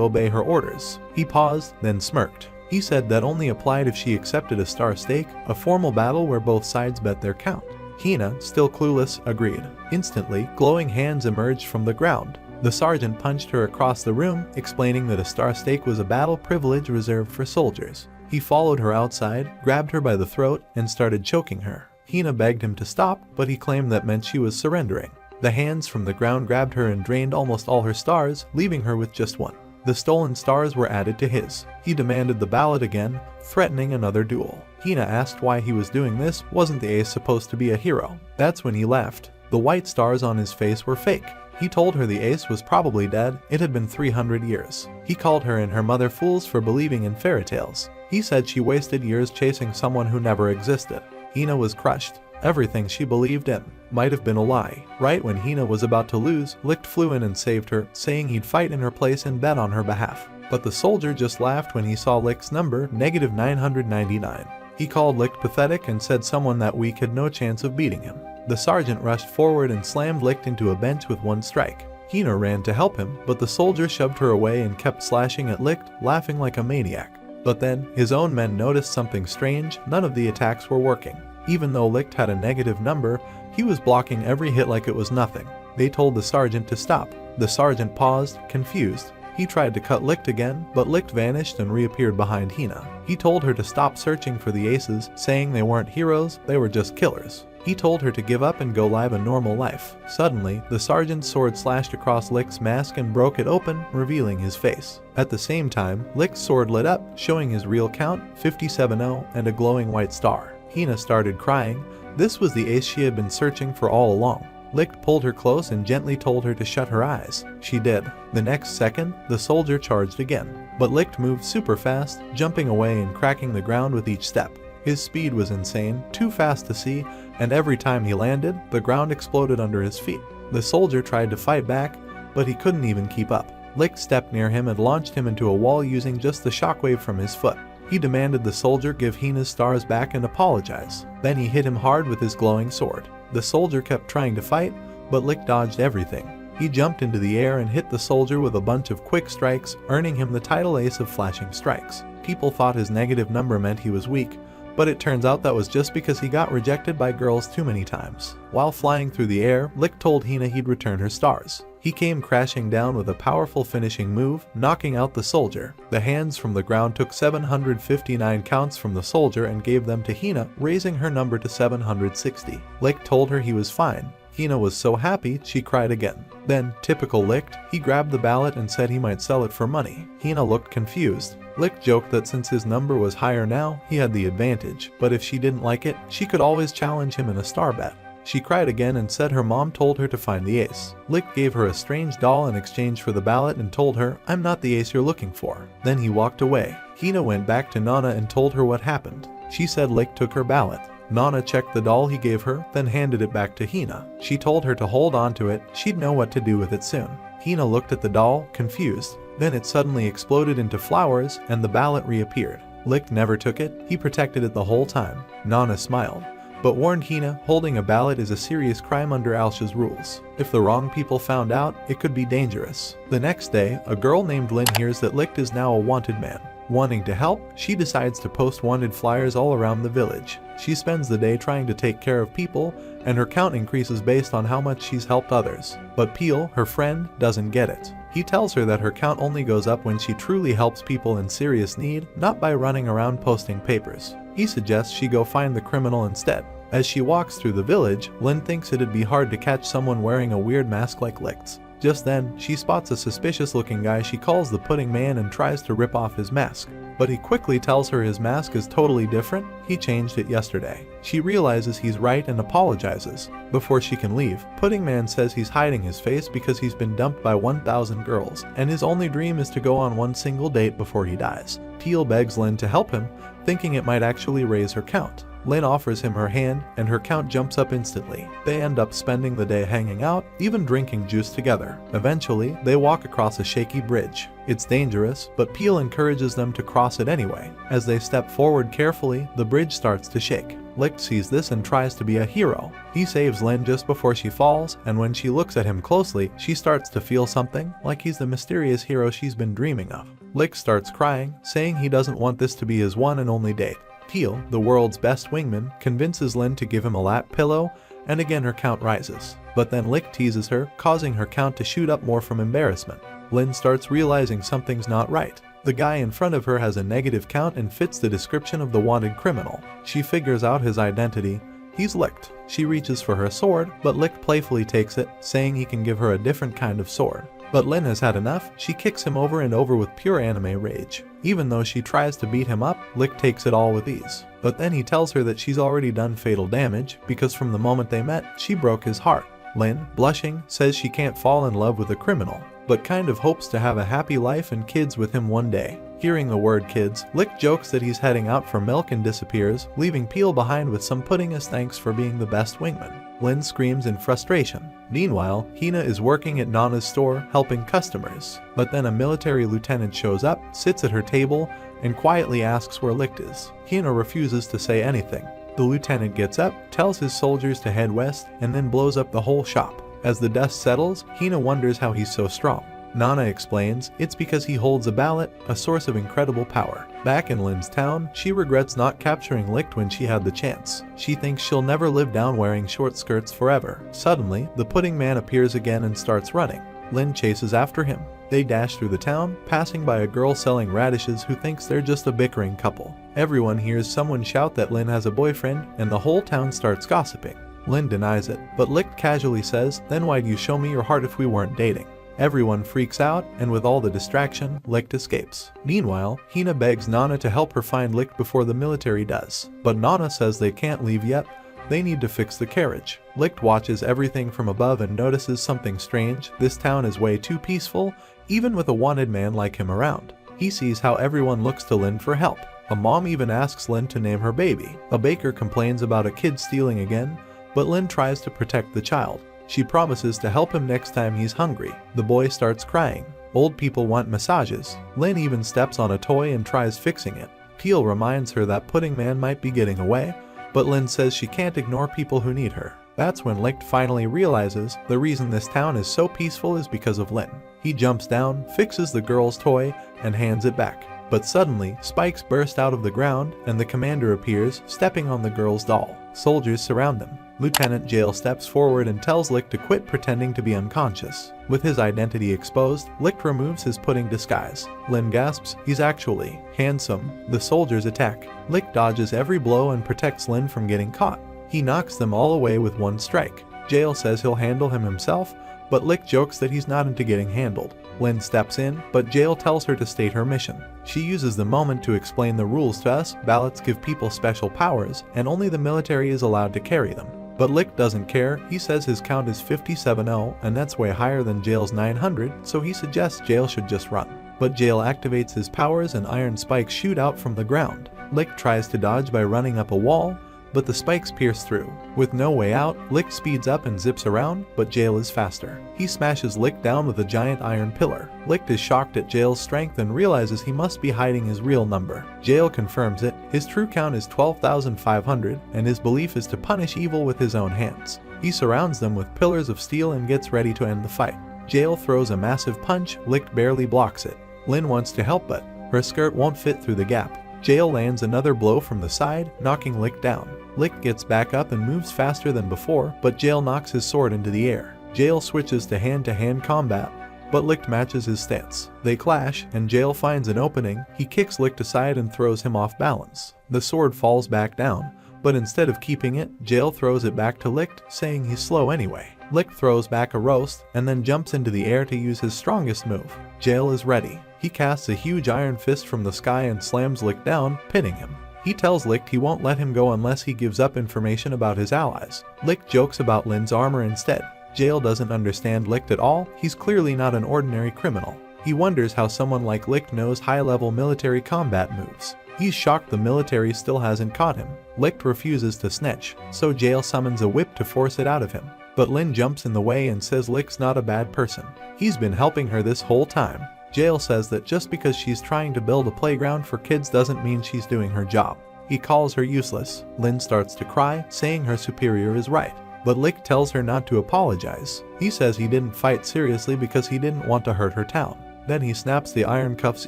obey her orders. He paused, then smirked. He said that only applied if she accepted a star stake, a formal battle where both sides bet their count. Hina, still clueless, agreed. Instantly, glowing hands emerged from the ground. The sergeant punched her across the room, explaining that a star stake was a battle privilege reserved for soldiers. He followed her outside, grabbed her by the throat, and started choking her. Hina begged him to stop, but he claimed that meant she was surrendering. The hands from the ground grabbed her and drained almost all her stars, leaving her with just one. The stolen stars were added to his. He demanded the ballot again, threatening another duel. Hina asked why he was doing this. Wasn't the ace supposed to be a hero? That's when he left. The white stars on his face were fake. He told her the ace was probably dead. It had been 300 years. He called her and her mother fools for believing in fairy tales. He said she wasted years chasing someone who never existed. Hina was crushed. Everything she believed in might have been a lie. Right when Hina was about to lose, Licht flew in and saved her, saying he'd fight in her place and bet on her behalf. But the soldier just laughed when he saw Licht's number, -999. He called Licht pathetic and said someone that weak had no chance of beating him. The sergeant rushed forward and slammed Licht into a bench with one strike. Hina ran to help him, but the soldier shoved her away and kept slashing at Licht, laughing like a maniac. But then, his own men noticed something strange. None of the attacks were working. Even though Licht had a negative number, he was blocking every hit like it was nothing. They told the sergeant to stop. The sergeant paused, confused. He tried to cut Licht again, but Licht vanished and reappeared behind Hina. He told her to stop searching for the aces, saying they weren't heroes, they were just killers. He told her to give up and go live a normal life. Suddenly, the sergeant's sword slashed across Licht's mask and broke it open, revealing his face. At the same time, Licht's sword lit up, showing his real count, 570, and a glowing white star. Hina started crying. This was the ace she had been searching for all along. Licht pulled her close and gently told her to shut her eyes. She did. The next second, the soldier charged again. But Licht moved super fast, jumping away and cracking the ground with each step. His speed was insane, too fast to see, and every time he landed, the ground exploded under his feet. The soldier tried to fight back, but he couldn't even keep up. Licht stepped near him and launched him into a wall using just the shockwave from his foot. He demanded the soldier give Hina's stars back and apologize. Then he hit him hard with his glowing sword. The soldier kept trying to fight, but Licht dodged everything. He jumped into the air and hit the soldier with a bunch of quick strikes, earning him the title Ace of Flashing Strikes. People thought his negative number meant he was weak, but it turns out that was just because he got rejected by girls too many times. While flying through the air, Licht told Hina he'd return her stars. He came crashing down with a powerful finishing move, knocking out the soldier. The hands from the ground took 759 counts from the soldier and gave them to Hina, raising her number to 760. Licht told her he was fine. Hina was so happy, she cried again. Then, typical Licht, he grabbed the ballot and said he might sell it for money. Hina looked confused. Licht joked that since his number was higher now, he had the advantage, but if she didn't like it, she could always challenge him in a star bet. She cried again and said her mom told her to find the ace. Licht gave her a strange doll in exchange for the ballot and told her, "I'm not the ace you're looking for." Then he walked away. Hina went back to Nana and told her what happened. She said Licht took her ballot. Nana checked the doll he gave her, then handed it back to Hina. She told her to hold on to it, she'd know what to do with it soon. Hina looked at the doll, confused. Then it suddenly exploded into flowers and the ballot reappeared. Licht never took it, he protected it the whole time. Nana smiled, but warned Hina holding a ballot is a serious crime under Alsha's rules. If the wrong people found out, it could be dangerous. The next day, a girl named Lynn hears that Licht is now a wanted man. Wanting to help, she decides to post wanted flyers all around the village. She spends the day trying to take care of people, and her count increases based on how much she's helped others. But Peel, her friend, doesn't get it. He tells her that her count only goes up when she truly helps people in serious need, not by running around posting papers. He suggests she go find the criminal instead. As she walks through the village, Lynn thinks it'd be hard to catch someone wearing a weird mask like Licht's. Just then, she spots a suspicious-looking guy she calls the Pudding Man and tries to rip off his mask. But he quickly tells her his mask is totally different, he changed it yesterday. She realizes he's right and apologizes. Before she can leave, Pudding Man says he's hiding his face because he's been dumped by 1,000 girls, and his only dream is to go on one single date before he dies. Teal begs Lynn to help him, thinking it might actually raise her count. Lynn offers him her hand, and her count jumps up instantly. They end up spending the day hanging out, even drinking juice together. Eventually, they walk across a shaky bridge. It's dangerous, but Peel encourages them to cross it anyway. As they step forward carefully, the bridge starts to shake. Licht sees this and tries to be a hero. He saves Lynn just before she falls, and when she looks at him closely, she starts to feel something, like he's the mysterious hero she's been dreaming of. Licht starts crying, saying he doesn't want this to be his one and only date. Teal, the world's best wingman, convinces Lynn to give him a lap pillow, and again her count rises. But then Licht teases her, causing her count to shoot up more from embarrassment. Lynn starts realizing something's not right. The guy in front of her has a negative count and fits the description of the wanted criminal. She figures out his identity. He's Licht. She reaches for her sword, but Licht playfully takes it, saying he can give her a different kind of sword. But Lynn has had enough. She kicks him over and over with pure anime rage. Even though she tries to beat him up, Licht takes it all with ease. But then he tells her that she's already done fatal damage, because from the moment they met, she broke his heart. Lynn, blushing, says she can't fall in love with a criminal, but kind of hopes to have a happy life and kids with him one day. Hearing the word kids, Licht jokes that he's heading out for milk and disappears, leaving Peel behind with some pudding as thanks for being the best wingman. Lynn screams in frustration. Meanwhile, Hina is working at Nana's store, helping customers. But then a military lieutenant shows up, sits at her table, and quietly asks where Licht is. Hina refuses to say anything. The lieutenant gets up, tells his soldiers to head west, and then blows up the whole shop. As the dust settles, Hina wonders how he's so strong. Nana explains it's because he holds a ballot, a source of incredible power. Back in Lynn's town, she regrets not capturing Licht when she had the chance. She thinks she'll never live down wearing short skirts forever. Suddenly, the Pudding Man appears again and starts running. Lynn chases after him. They dash through the town, passing by a girl selling radishes who thinks they're just a bickering couple. Everyone hears someone shout that Lynn has a boyfriend, and the whole town starts gossiping. Lynn denies it, but Licht casually says, "Then why'd you show me your heart if we weren't dating?" Everyone freaks out, and with all the distraction, Licht escapes. Meanwhile, Hina begs Nana to help her find Licht before the military does. But Nana says they can't leave yet. They need to fix the carriage. Licht watches everything from above and notices something strange. This town is way too peaceful, even with a wanted man like him around. He sees how everyone looks to Lynn for help. A mom even asks Lynn to name her baby. A baker complains about a kid stealing again, but Lynn tries to protect the child. She promises to help him next time he's hungry. The boy starts crying. Old people want massages. Lynn even steps on a toy and tries fixing it. Peel reminds her that Pudding Man might be getting away, but Lynn says she can't ignore people who need her. That's when Licht finally realizes the reason this town is so peaceful is because of Lynn. He jumps down, fixes the girl's toy, and hands it back. But suddenly, spikes burst out of the ground, and the commander appears, stepping on the girl's doll. Soldiers surround them. Lieutenant Jail steps forward and tells Licht to quit pretending to be unconscious. With his identity exposed, Licht removes his pudding disguise. Lynn gasps, he's actually handsome. The soldiers attack. Licht dodges every blow and protects Lynn from getting caught. He knocks them all away with one strike. Jail says he'll handle him himself, but Licht jokes that he's not into getting handled. Lynn steps in, but Jail tells her to state her mission. She uses the moment to explain the rules to us. Ballots give people special powers, and only the military is allowed to carry them. But Licht doesn't care. He says his count is 57-0, and that's way higher than Jail's 900, so he suggests Jail should just run. But Jail activates his powers and iron spikes shoot out from the ground. Licht tries to dodge by running up a wall, but the spikes pierce through. With no way out, Licht speeds up and zips around, but Jail is faster. He smashes Licht down with a giant iron pillar. Licht is shocked at Jail's strength and realizes he must be hiding his real number. Jail confirms it. His true count is 12,500, and his belief is to punish evil with his own hands. He surrounds them with pillars of steel and gets ready to end the fight. Jail throws a massive punch. Licht barely blocks it. Lynn wants to help, but her skirt won't fit through the gap. Jail lands another blow from the side, knocking Licht down. Licht gets back up and moves faster than before, but Jail knocks his sword into the air. Jail switches to hand-to-hand combat, but Licht matches his stance. They clash, and Jail finds an opening. He kicks Licht aside and throws him off balance. The sword falls back down, but instead of keeping it, Jail throws it back to Licht, saying he's slow anyway. Licht throws back a roast and then jumps into the air to use his strongest move. Jail is ready. He casts a huge iron fist from the sky and slams Licht down, pinning him. He tells Licht he won't let him go unless he gives up information about his allies. Licht jokes about Lin's armor instead. Jail doesn't understand Licht at all. He's clearly not an ordinary criminal. He wonders how someone like Licht knows high-level military combat moves. He's shocked the military still hasn't caught him. Licht refuses to snitch, so Jail summons a whip to force it out of him. But Lin jumps in the way and says Licht's not a bad person. He's been helping her this whole time. Jail says that just because she's trying to build a playground for kids doesn't mean she's doing her job. He calls her useless. Lin starts to cry, saying her superior is right. But Licht tells her not to apologize. He says he didn't fight seriously because he didn't want to hurt her town. Then he snaps the iron cuffs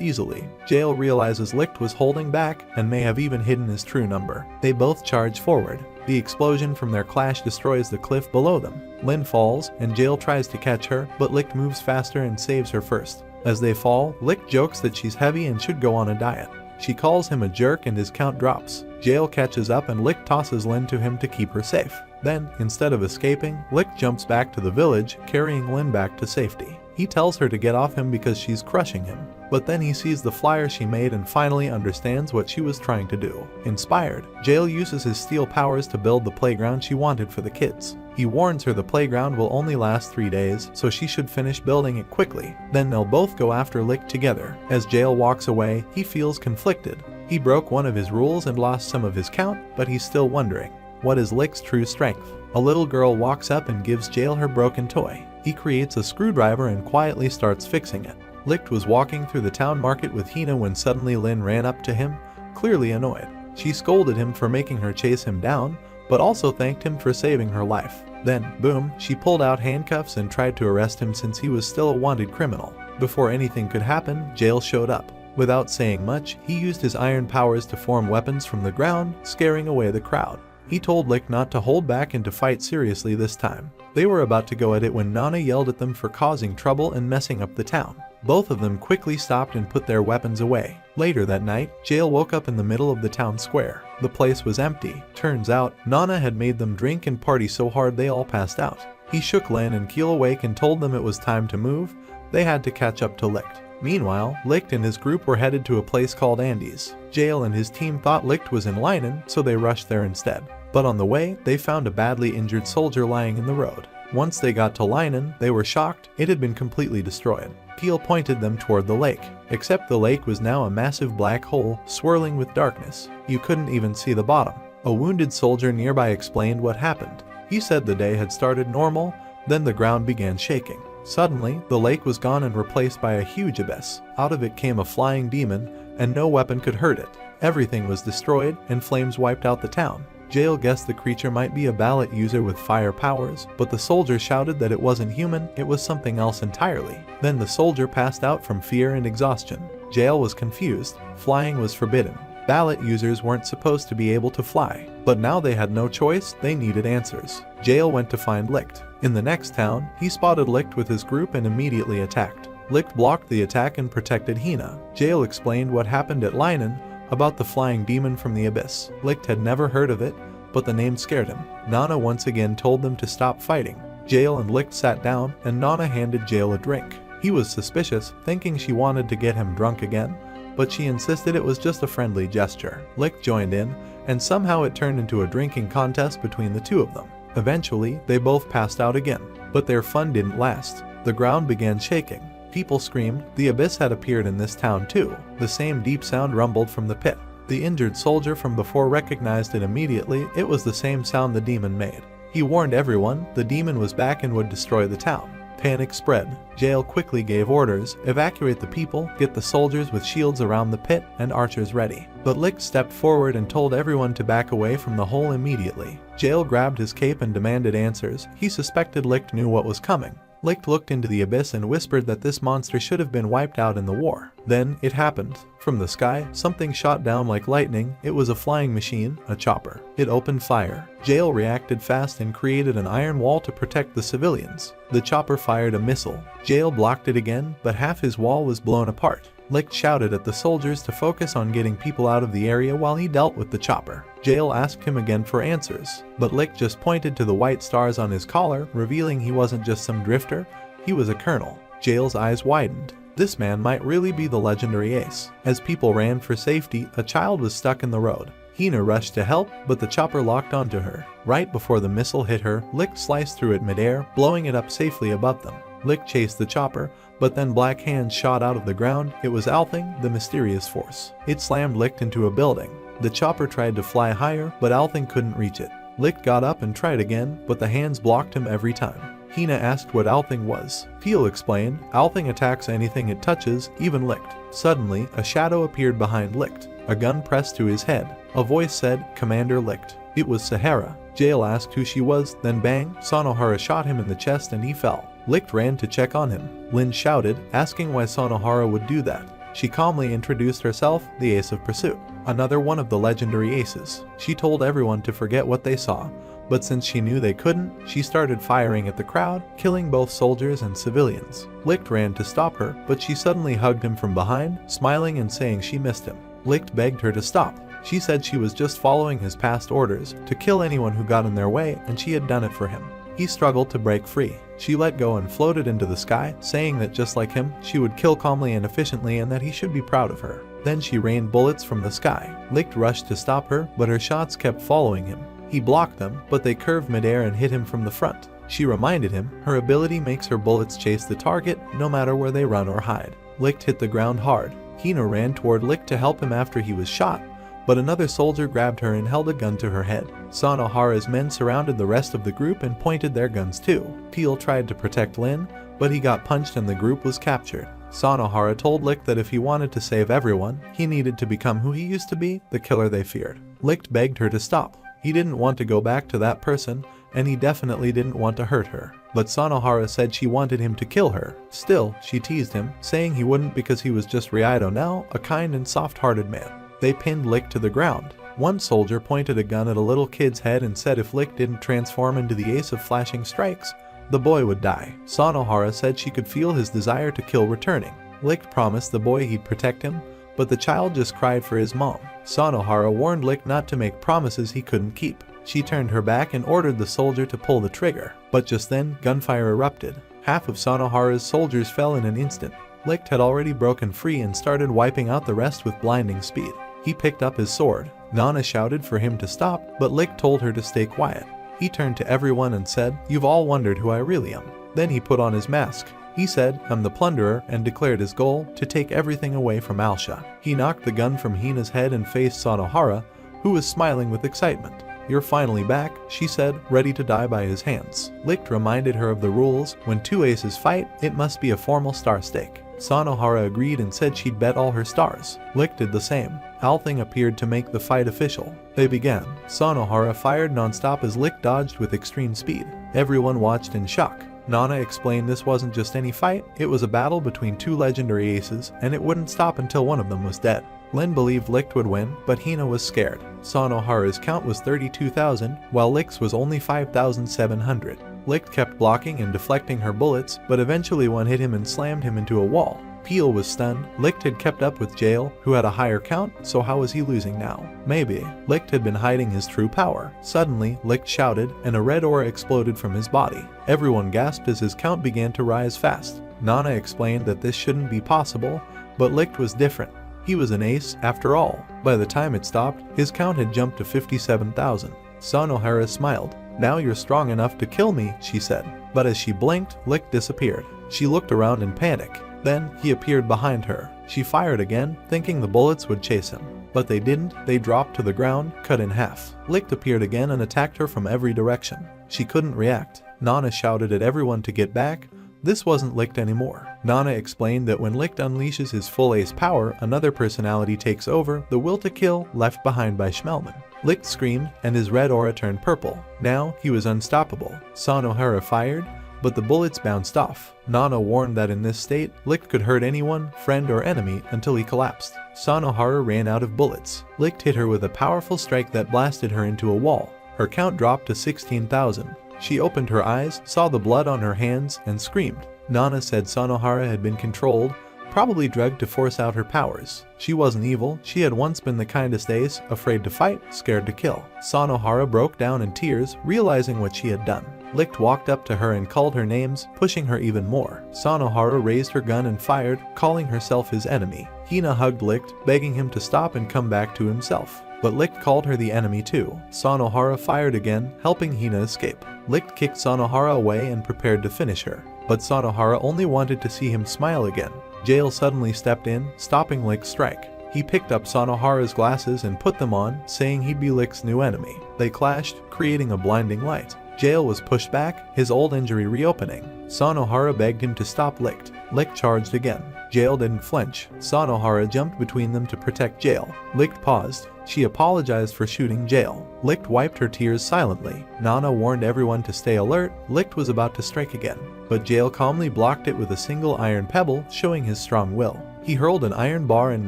easily. Jail realizes Licht was holding back and may have even hidden his true number. They both charge forward. The explosion from their clash destroys the cliff below them. Lin falls and Jail tries to catch her, but Licht moves faster and saves her first. As they fall, Licht jokes that she's heavy and should go on a diet. She calls him a jerk and his count drops. Jail catches up and Licht tosses Lin to him to keep her safe. Then, instead of escaping, Licht jumps back to the village, carrying Lin back to safety. He tells her to get off him because she's crushing him. But then he sees the flyer she made and finally understands what she was trying to do. Inspired, Jail uses his steel powers to build the playground she wanted for the kids. He warns her the playground will only last 3 days, so she should finish building it quickly. Then they'll both go after Licht together. As Jail walks away, he feels conflicted. He broke one of his rules and lost some of his count, but he's still wondering, what is Licht's true strength? A little girl walks up and gives Jail her broken toy. He creates a screwdriver and quietly starts fixing it. Licht was walking through the town market with Hina when suddenly Lin ran up to him, clearly annoyed. She scolded him for making her chase him down, but also thanked him for saving her life. Then, boom, she pulled out handcuffs and tried to arrest him since he was still a wanted criminal. Before anything could happen, Jail showed up. Without saying much, he used his iron powers to form weapons from the ground, scaring away the crowd. He told Licht not to hold back and to fight seriously this time. They were about to go at it when Nana yelled at them for causing trouble and messing up the town. Both of them quickly stopped and put their weapons away. Later that night, Jail woke up in the middle of the town square. The place was empty. Turns out, Nana had made them drink and party so hard they all passed out. He shook Lin and Keel awake and told them it was time to move. They had to catch up to Licht. Meanwhile, Licht and his group were headed to a place called Andes. Jail and his team thought Licht was in Leinen, so they rushed there instead. But on the way, they found a badly injured soldier lying in the road. Once they got to Leinen, they were shocked. It had been completely destroyed. Keel pointed them toward the lake, except the lake was now a massive black hole, swirling with darkness. You couldn't even see the bottom. A wounded soldier nearby explained what happened. He said the day had started normal, then the ground began shaking. Suddenly, the lake was gone and replaced by a huge abyss. Out of it came a flying demon, and no weapon could hurt it. Everything was destroyed, and flames wiped out the town. Jail guessed the creature might be a ballot user with fire powers, but the soldier shouted that it wasn't human, it was something else entirely. Then the soldier passed out from fear and exhaustion. Jail was confused. Flying was forbidden. Ballot users weren't supposed to be able to fly. But now they had no choice, they needed answers. Jail went to find Licht. In the next town, he spotted Licht with his group and immediately attacked. Licht blocked the attack and protected Hina. Jail explained what happened at Leinen, about the flying demon from the abyss. Licht had never heard of it, but the name scared him. Nana once again told them to stop fighting. Jail and Licht sat down, and Nana handed Jail a drink. He was suspicious, thinking she wanted to get him drunk again, but she insisted it was just a friendly gesture. Licht joined in, and somehow it turned into a drinking contest between the two of them. Eventually, they both passed out again, but their fun didn't last. The ground began shaking. People screamed. The abyss had appeared in this town too. The same deep sound rumbled from the pit. The injured soldier from before recognized it immediately. It was the same sound the demon made. He warned everyone the demon was back and would destroy the town. Panic spread. Jail quickly gave orders, evacuate the people, get the soldiers with shields around the pit, and archers ready. But Licht stepped forward and told everyone to back away from the hole immediately. Jail grabbed his cape and demanded answers. He suspected Licht knew what was coming. Licht looked into the abyss and whispered that this monster should have been wiped out in the war. Then, it happened. From the sky, something shot down like lightning. It was a flying machine, a chopper. It opened fire. Jail reacted fast and created an iron wall to protect the civilians. The chopper fired a missile. Jail blocked it again, but half his wall was blown apart. Licht shouted at the soldiers to focus on getting people out of the area while he dealt with the chopper. Jail asked him again for answers, but Licht just pointed to the white stars on his collar, revealing he wasn't just some drifter, he was a colonel. Jail's eyes widened. This man might really be the legendary ace. As people ran for safety, a child was stuck in the road. Hina rushed to help, but the chopper locked onto her. Right before the missile hit her, Licht sliced through it midair, blowing it up safely above them. Licht chased the chopper, but then black hands shot out of the ground. It was Althing, the mysterious force. It slammed Licht into a building. The chopper tried to fly higher, but Althing couldn't reach it. Licht got up and tried again, but the hands blocked him every time. Hina asked what Althing was. Peel explained, Althing attacks anything it touches, even Licht. Suddenly, a shadow appeared behind Licht. A gun pressed to his head. A voice said, Commander Licht. It was Sahara. Jail asked who she was, then bang, Sonohara shot him in the chest and he fell. Licht ran to check on him. Lin shouted, asking why Sonohara would do that. She calmly introduced herself, the Ace of Pursuit, another one of the legendary aces. She told everyone to forget what they saw, but since she knew they couldn't, she started firing at the crowd, killing both soldiers and civilians. Licht ran to stop her, but she suddenly hugged him from behind, smiling and saying she missed him. Licht begged her to stop. She said she was just following his past orders, to kill anyone who got in their way, and she had done it for him. He struggled to break free. She let go and floated into the sky, saying that just like him, she would kill calmly and efficiently and that he should be proud of her. Then she rained bullets from the sky. Licht rushed to stop her, but her shots kept following him. He blocked them, but they curved midair and hit him from the front. She reminded him, her ability makes her bullets chase the target, no matter where they run or hide. Licht hit the ground hard. Hina ran toward Licht to help him after he was shot, but another soldier grabbed her and held a gun to her head. Sonohara's men surrounded the rest of the group and pointed their guns too. Peel tried to protect Lin, but he got punched and the group was captured. Sonohara told Licht that if he wanted to save everyone, he needed to become who he used to be, the killer they feared. Licht begged her to stop. He didn't want to go back to that person, and he definitely didn't want to hurt her. But Sonohara said she wanted him to kill her. Still, she teased him, saying he wouldn't because he was just Ryaido now, a kind and soft-hearted man. They pinned Licht to the ground. One soldier pointed a gun at a little kid's head and said if Licht didn't transform into the ace of flashing strikes, the boy would die. Sonohara said she could feel his desire to kill returning. Licht promised the boy he'd protect him, but the child just cried for his mom. Sonohara warned Licht not to make promises he couldn't keep. She turned her back and ordered the soldier to pull the trigger. But just then, gunfire erupted. Half of Sonohara's soldiers fell in an instant. Licht had already broken free and started wiping out the rest with blinding speed. He picked up his sword. Nana shouted for him to stop, but Licht told her to stay quiet. He turned to everyone and said, "You've all wondered who I really am." Then he put on his mask. He said, "I'm the plunderer," and declared his goal, to take everything away from Alsha. He knocked the gun from Hina's head and faced Sonohara, who was smiling with excitement. "You're finally back," she said, ready to die by his hands. Licht reminded her of the rules. When two aces fight, it must be a formal star stake. Sonohara agreed and said she'd bet all her stars. Licht did the same. Althing appeared to make the fight official. They began. Sonohara fired non-stop as Licht dodged with extreme speed. Everyone watched in shock. Nana explained this wasn't just any fight, it was a battle between two legendary aces, and it wouldn't stop until one of them was dead. Lin believed Licht would win, but Hina was scared. Sonohara's count was 32,000, while Licht's was only 5,700. Licht kept blocking and deflecting her bullets, but eventually one hit him and slammed him into a wall. Peel was stunned. Licht had kept up with Jail, who had a higher count, so how was he losing now? Maybe. Licht had been hiding his true power. Suddenly, Licht shouted, and a red aura exploded from his body. Everyone gasped as his count began to rise fast. Nana explained that this shouldn't be possible, but Licht was different. He was an ace, after all. By the time it stopped, his count had jumped to 57,000. Sonohara smiled. "Now you're strong enough to kill me," she said. But as she blinked, Licht disappeared. She looked around in panic. Then, he appeared behind her. She fired again, thinking the bullets would chase him. But they didn't. They dropped to the ground, cut in half. Licht appeared again and attacked her from every direction. She couldn't react. Nana shouted at everyone to get back. This wasn't Licht anymore. Nana explained that when Licht unleashes his full ace power, another personality takes over, the will to kill, left behind by Schmelman. Licht screamed, and his red aura turned purple. Now, he was unstoppable. Sonohara fired, but the bullets bounced off. Nana warned that in this state, Licht could hurt anyone, friend or enemy, until he collapsed. Sonohara ran out of bullets. Licht hit her with a powerful strike that blasted her into a wall. Her count dropped to 16,000. She opened her eyes, saw the blood on her hands, and screamed. Nana said Sonohara had been controlled, probably drugged to force out her powers. She wasn't evil, she had once been the kindest ace, afraid to fight, scared to kill. Sanohara broke down in tears, realizing what she had done. Licht walked up to her and called her names, pushing her even more. Sanohara raised her gun and fired, calling herself his enemy. Hina hugged Licht, begging him to stop and come back to himself. But Licht called her the enemy too. Sanohara fired again, helping Hina escape. Licht kicked Sanohara away and prepared to finish her. But Sanohara only wanted to see him smile again. Jail suddenly stepped in, stopping Licht's strike. He picked up Sanohara's glasses and put them on, saying he'd be Licht's new enemy. They clashed, creating a blinding light. Jail was pushed back, his old injury reopening. Sanohara begged him to stop Licht. Licht charged again. Jail didn't flinch. Sanohara jumped between them to protect Jail. Licht paused. She apologized for shooting Jail. Licht wiped her tears silently. Nana warned everyone to stay alert. Licht was about to strike again, but Jail calmly blocked it with a single iron pebble, showing his strong will. He hurled an iron bar and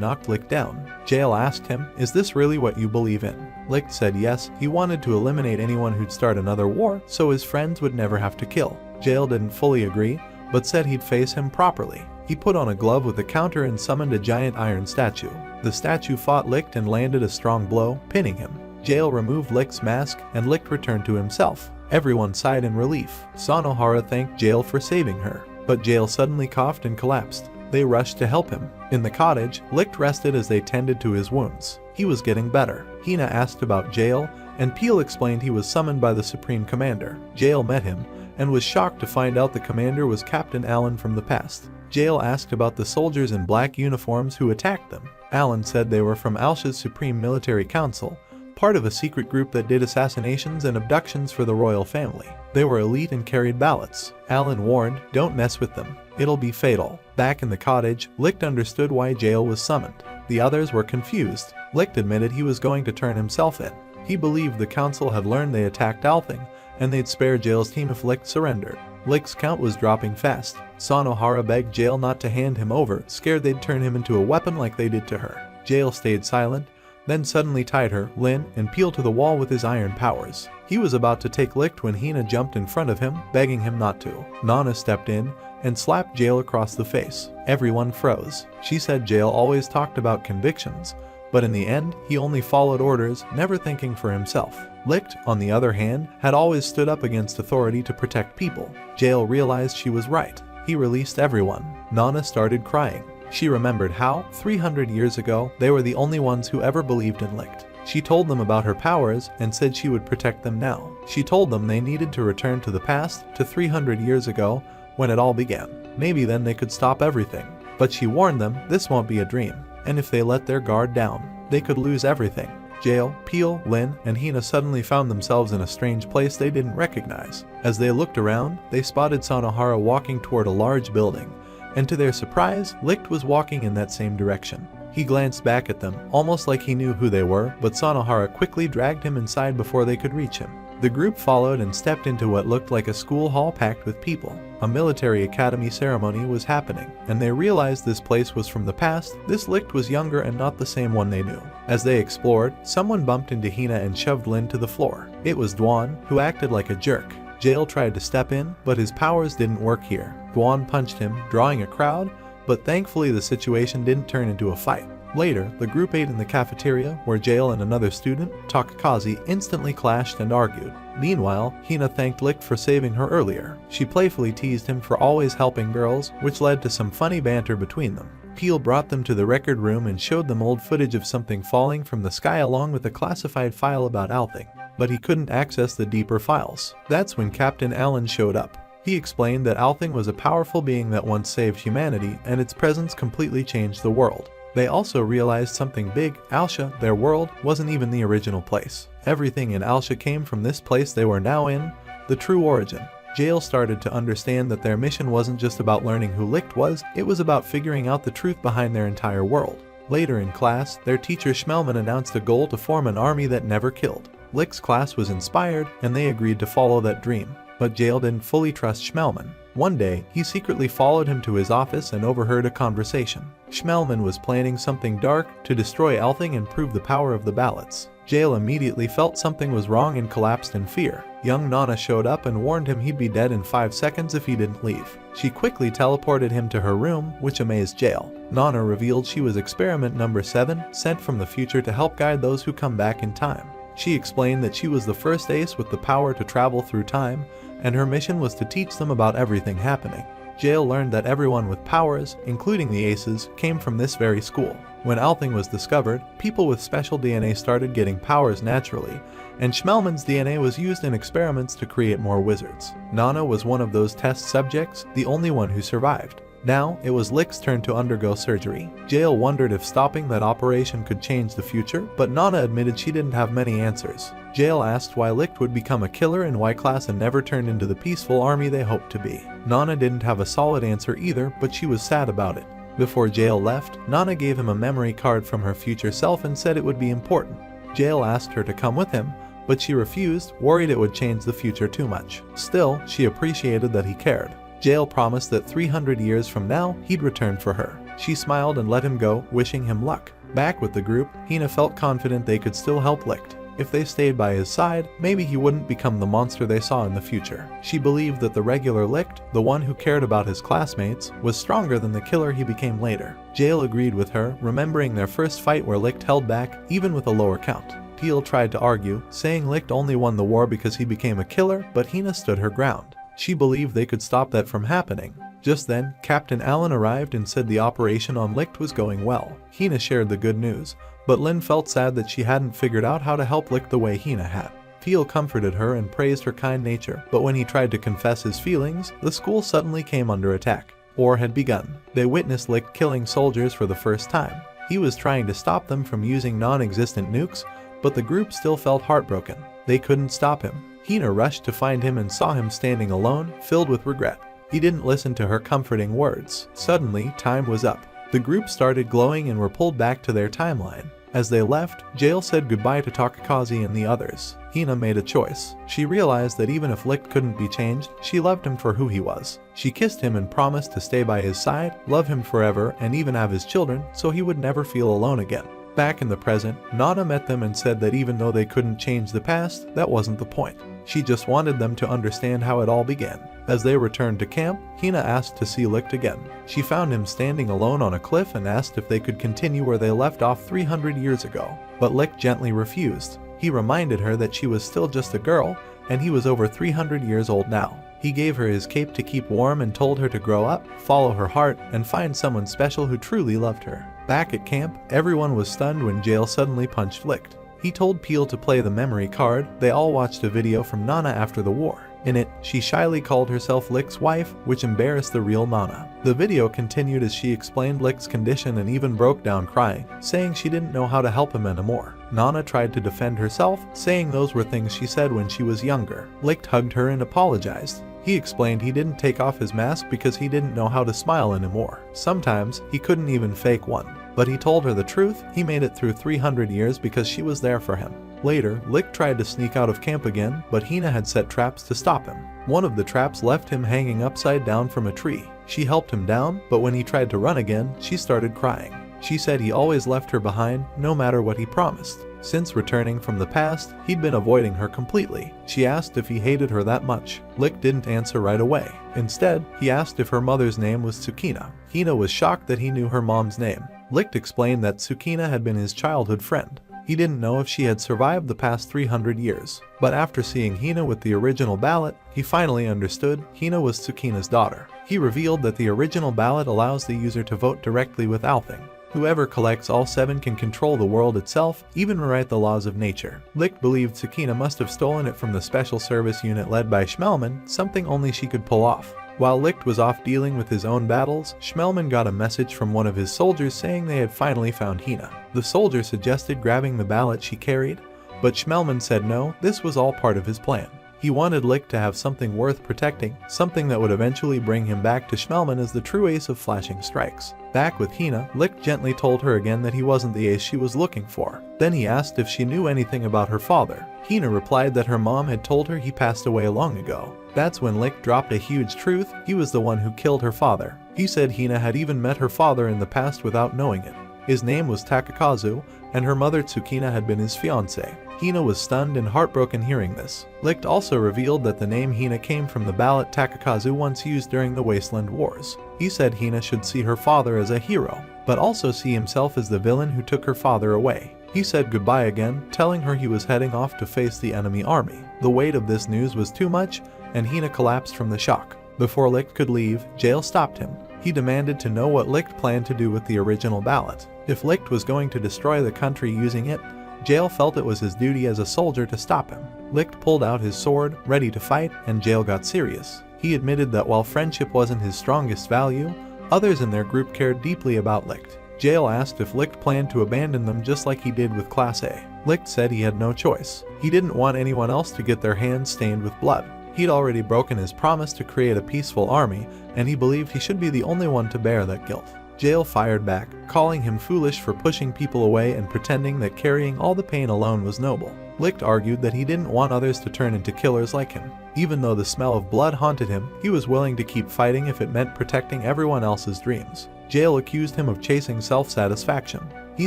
knocked Licht down. Jail asked him, "Is this really what you believe in?" Licht said yes, he wanted to eliminate anyone who'd start another war, so his friends would never have to kill. Jail didn't fully agree, but said he'd face him properly. He put on a glove with a counter and summoned a giant iron statue. The statue fought Licht and landed a strong blow, pinning him. Jail removed Licht's mask, and Licht returned to himself. Everyone sighed in relief. Sanohara thanked Jail for saving her, but Jail suddenly coughed and collapsed. They rushed to help him. In the cottage, Licht rested as they tended to his wounds. He was getting better. Hina asked about Jail, and Peel explained he was summoned by the Supreme Commander. Jail met him, and was shocked to find out the commander was Captain Allen from the past. Jail asked about the soldiers in black uniforms who attacked them. Allen said they were from Alsha's Supreme Military Council, part of a secret group that did assassinations and abductions for the royal family. They were elite and carried ballots. Allen warned, "Don't mess with them. It'll be fatal." Back in the cottage, Licht understood why Jail was summoned. The others were confused. Licht admitted he was going to turn himself in. He believed the council had learned they attacked Althing, and they'd spare Jail's team if Licht surrendered. Licht's count was dropping fast. Sanohara begged Jail not to hand him over, scared they'd turn him into a weapon like they did to her. Jail stayed silent, then suddenly tied her, Lin, and Peel to the wall with his iron powers. He was about to take Licht when Hina jumped in front of him, begging him not to. Nana stepped in and slapped Jail across the face. Everyone froze. She said Jail always talked about convictions, but in the end, he only followed orders, never thinking for himself. Licht, on the other hand, had always stood up against authority to protect people. Jail realized she was right. He released everyone. Nana started crying. She remembered how, 300 years ago, they were the only ones who ever believed in Licht. She told them about her powers and said she would protect them now. She told them they needed to return to the past, to 300 years ago, when it all began. Maybe then they could stop everything. But she warned them this won't be a dream, and if they let their guard down, they could lose everything. Jail, Peel, Lin, and Hina suddenly found themselves in a strange place they didn't recognize. As they looked around, they spotted Sanohara walking toward a large building, and to their surprise, Licht was walking in that same direction. He glanced back at them, almost like he knew who they were, but Sanohara quickly dragged him inside before they could reach him. The group followed and stepped into what looked like a school hall packed with people. A military academy ceremony was happening, and they realized this place was from the past. This Licht was younger and not the same one they knew. As they explored, someone bumped into Hina and shoved Lin to the floor. It was Dwan, who acted like a jerk. Jail tried to step in, but his powers didn't work here. Dwan punched him, drawing a crowd, but thankfully the situation didn't turn into a fight. Later, the group ate in the cafeteria, where Jail and another student, Takakazi, instantly clashed and argued. Meanwhile, Hina thanked Licht for saving her earlier. She playfully teased him for always helping girls, which led to some funny banter between them. Peel brought them to the record room and showed them old footage of something falling from the sky along with a classified file about Althing, but he couldn't access the deeper files. That's when Captain Allen showed up. He explained that Althing was a powerful being that once saved humanity, and its presence completely changed the world. They also realized something big. Alsha, their world, wasn't even the original place. Everything in Alsha came from this place they were now in, the true origin. Jail started to understand that their mission wasn't just about learning who Licht was, it was about figuring out the truth behind their entire world. Later in class, their teacher Schmelman announced a goal to form an army that never killed. Licht's class was inspired, and they agreed to follow that dream. But Jail didn't fully trust Schmelman. One day, he secretly followed him to his office and overheard a conversation. Schmelman was planning something dark to destroy Althing and prove the power of the ballots. Jail immediately felt something was wrong and collapsed in fear. Young Nana showed up and warned him he'd be dead in 5 seconds if he didn't leave. She quickly teleported him to her room, which amazed Jail. Nana revealed she was experiment number 7, sent from the future to help guide those who come back in time. She explained that she was the first ace with the power to travel through time, and her mission was to teach them about everything happening. Jail learned that everyone with powers, including the aces, came from this very school. When Althing was discovered, people with special DNA started getting powers naturally, and Schmelman's DNA was used in experiments to create more wizards. Nana was one of those test subjects, the only one who survived. Now, it was Licht's turn to undergo surgery. Jail wondered if stopping that operation could change the future, but Nana admitted she didn't have many answers. Jail asked why Licht would become a killer in Y-class and never turned into the peaceful army they hoped to be. Nana didn't have a solid answer either, but she was sad about it. Before Jail left, Nana gave him a memory card from her future self and said it would be important. Jail asked her to come with him, but she refused, worried it would change the future too much. Still, she appreciated that he cared. Jail promised that 300 years from now, he'd return for her. She smiled and let him go, wishing him luck. Back with the group, Hina felt confident they could still help Licht. If they stayed by his side, maybe he wouldn't become the monster they saw in the future. She believed that the regular Licht, the one who cared about his classmates, was stronger than the killer he became later. Jail agreed with her, remembering their first fight where Licht held back, even with a lower count. Teal tried to argue, saying Licht only won the war because he became a killer, but Hina stood her ground. She believed they could stop that from happening. Just then, Captain Allen arrived and said the operation on Licht was going well. Hina shared the good news, but Lin felt sad that she hadn't figured out how to help Licht the way Hina had. Teal comforted her and praised her kind nature, but when he tried to confess his feelings, the school suddenly came under attack. War had begun. They witnessed Licht killing soldiers for the first time. He was trying to stop them from using non-existent nukes, but the group still felt heartbroken. They couldn't stop him. Hina rushed to find him and saw him standing alone, filled with regret. He didn't listen to her comforting words. Suddenly, time was up. The group started glowing and were pulled back to their timeline. As they left, Jail said goodbye to Takakazi and the others. Hina made a choice. She realized that even if Licht couldn't be changed, she loved him for who he was. She kissed him and promised to stay by his side, love him forever, and even have his children, so he would never feel alone again. Back in the present, Nana met them and said that even though they couldn't change the past, that wasn't the point. She just wanted them to understand how it all began. As they returned to camp, Hina asked to see Licht again. She found him standing alone on a cliff and asked if they could continue where they left off 300 years ago. But Licht gently refused. He reminded her that she was still just a girl, and he was over 300 years old now. He gave her his cape to keep warm and told her to grow up, follow her heart, and find someone special who truly loved her. Back at camp, everyone was stunned when Jail suddenly punched Licht. He told Peel to play the memory card. They all watched a video from Nana after the war. In it, she shyly called herself Licht's wife, which embarrassed the real Nana. The video continued as she explained Licht's condition and even broke down crying, saying she didn't know how to help him anymore. Nana tried to defend herself, saying those were things she said when she was younger. Licht hugged her and apologized. He explained he didn't take off his mask because he didn't know how to smile anymore. Sometimes, he couldn't even fake one. But he told her the truth, he made it through 300 years because she was there for him. Later, Licht tried to sneak out of camp again, but Hina had set traps to stop him. One of the traps left him hanging upside down from a tree. She helped him down, but when he tried to run again, she started crying. She said he always left her behind, no matter what he promised. Since returning from the past, he'd been avoiding her completely. She asked if he hated her that much. Licht didn't answer right away. Instead, he asked if her mother's name was Tsukina. Hina was shocked that he knew her mom's name. Licht explained that Tsukina had been his childhood friend. He didn't know if she had survived the past 300 years. But after seeing Hina with the original ballot, he finally understood Hina was Tsukina's daughter. He revealed that the original ballot allows the user to vote directly with Althing. Whoever collects all 7 can control the world itself, even rewrite the laws of nature. Licht believed Tsukina must have stolen it from the special service unit led by Schmelman, something only she could pull off. While Licht was off dealing with his own battles, Schmelman got a message from one of his soldiers saying they had finally found Hina. The soldier suggested grabbing the ballot she carried, but Schmelman said no, this was all part of his plan. He wanted Licht to have something worth protecting, something that would eventually bring him back to Schmelman as the true ace of flashing strikes. Back with Hina, Licht gently told her again that he wasn't the ace she was looking for. Then he asked if she knew anything about her father. Hina replied that her mom had told her he passed away long ago. That's when Licht dropped a huge truth, he was the one who killed her father. He said Hina had even met her father in the past without knowing it. His name was Takakazu, and her mother Tsukina had been his fiancée. Hina was stunned and heartbroken hearing this. Licht also revealed that the name Hina came from the ballot Takakazu once used during the Wasteland Wars. He said Hina should see her father as a hero, but also see himself as the villain who took her father away. He said goodbye again, telling her he was heading off to face the enemy army. The weight of this news was too much, and Hina collapsed from the shock. Before Licht could leave, Jail stopped him. He demanded to know what Licht planned to do with the original ballot. If Licht was going to destroy the country using it, Jail felt it was his duty as a soldier to stop him. Licht pulled out his sword, ready to fight, and Jail got serious. He admitted that while friendship wasn't his strongest value, others in their group cared deeply about Licht. Jail asked if Licht planned to abandon them just like he did with Class A. Licht said he had no choice. He didn't want anyone else to get their hands stained with blood. He'd already broken his promise to create a peaceful army, and he believed he should be the only one to bear that guilt. Jail fired back, calling him foolish for pushing people away and pretending that carrying all the pain alone was noble. Licht argued that he didn't want others to turn into killers like him. Even though the smell of blood haunted him, he was willing to keep fighting if it meant protecting everyone else's dreams. Jail accused him of chasing self-satisfaction. He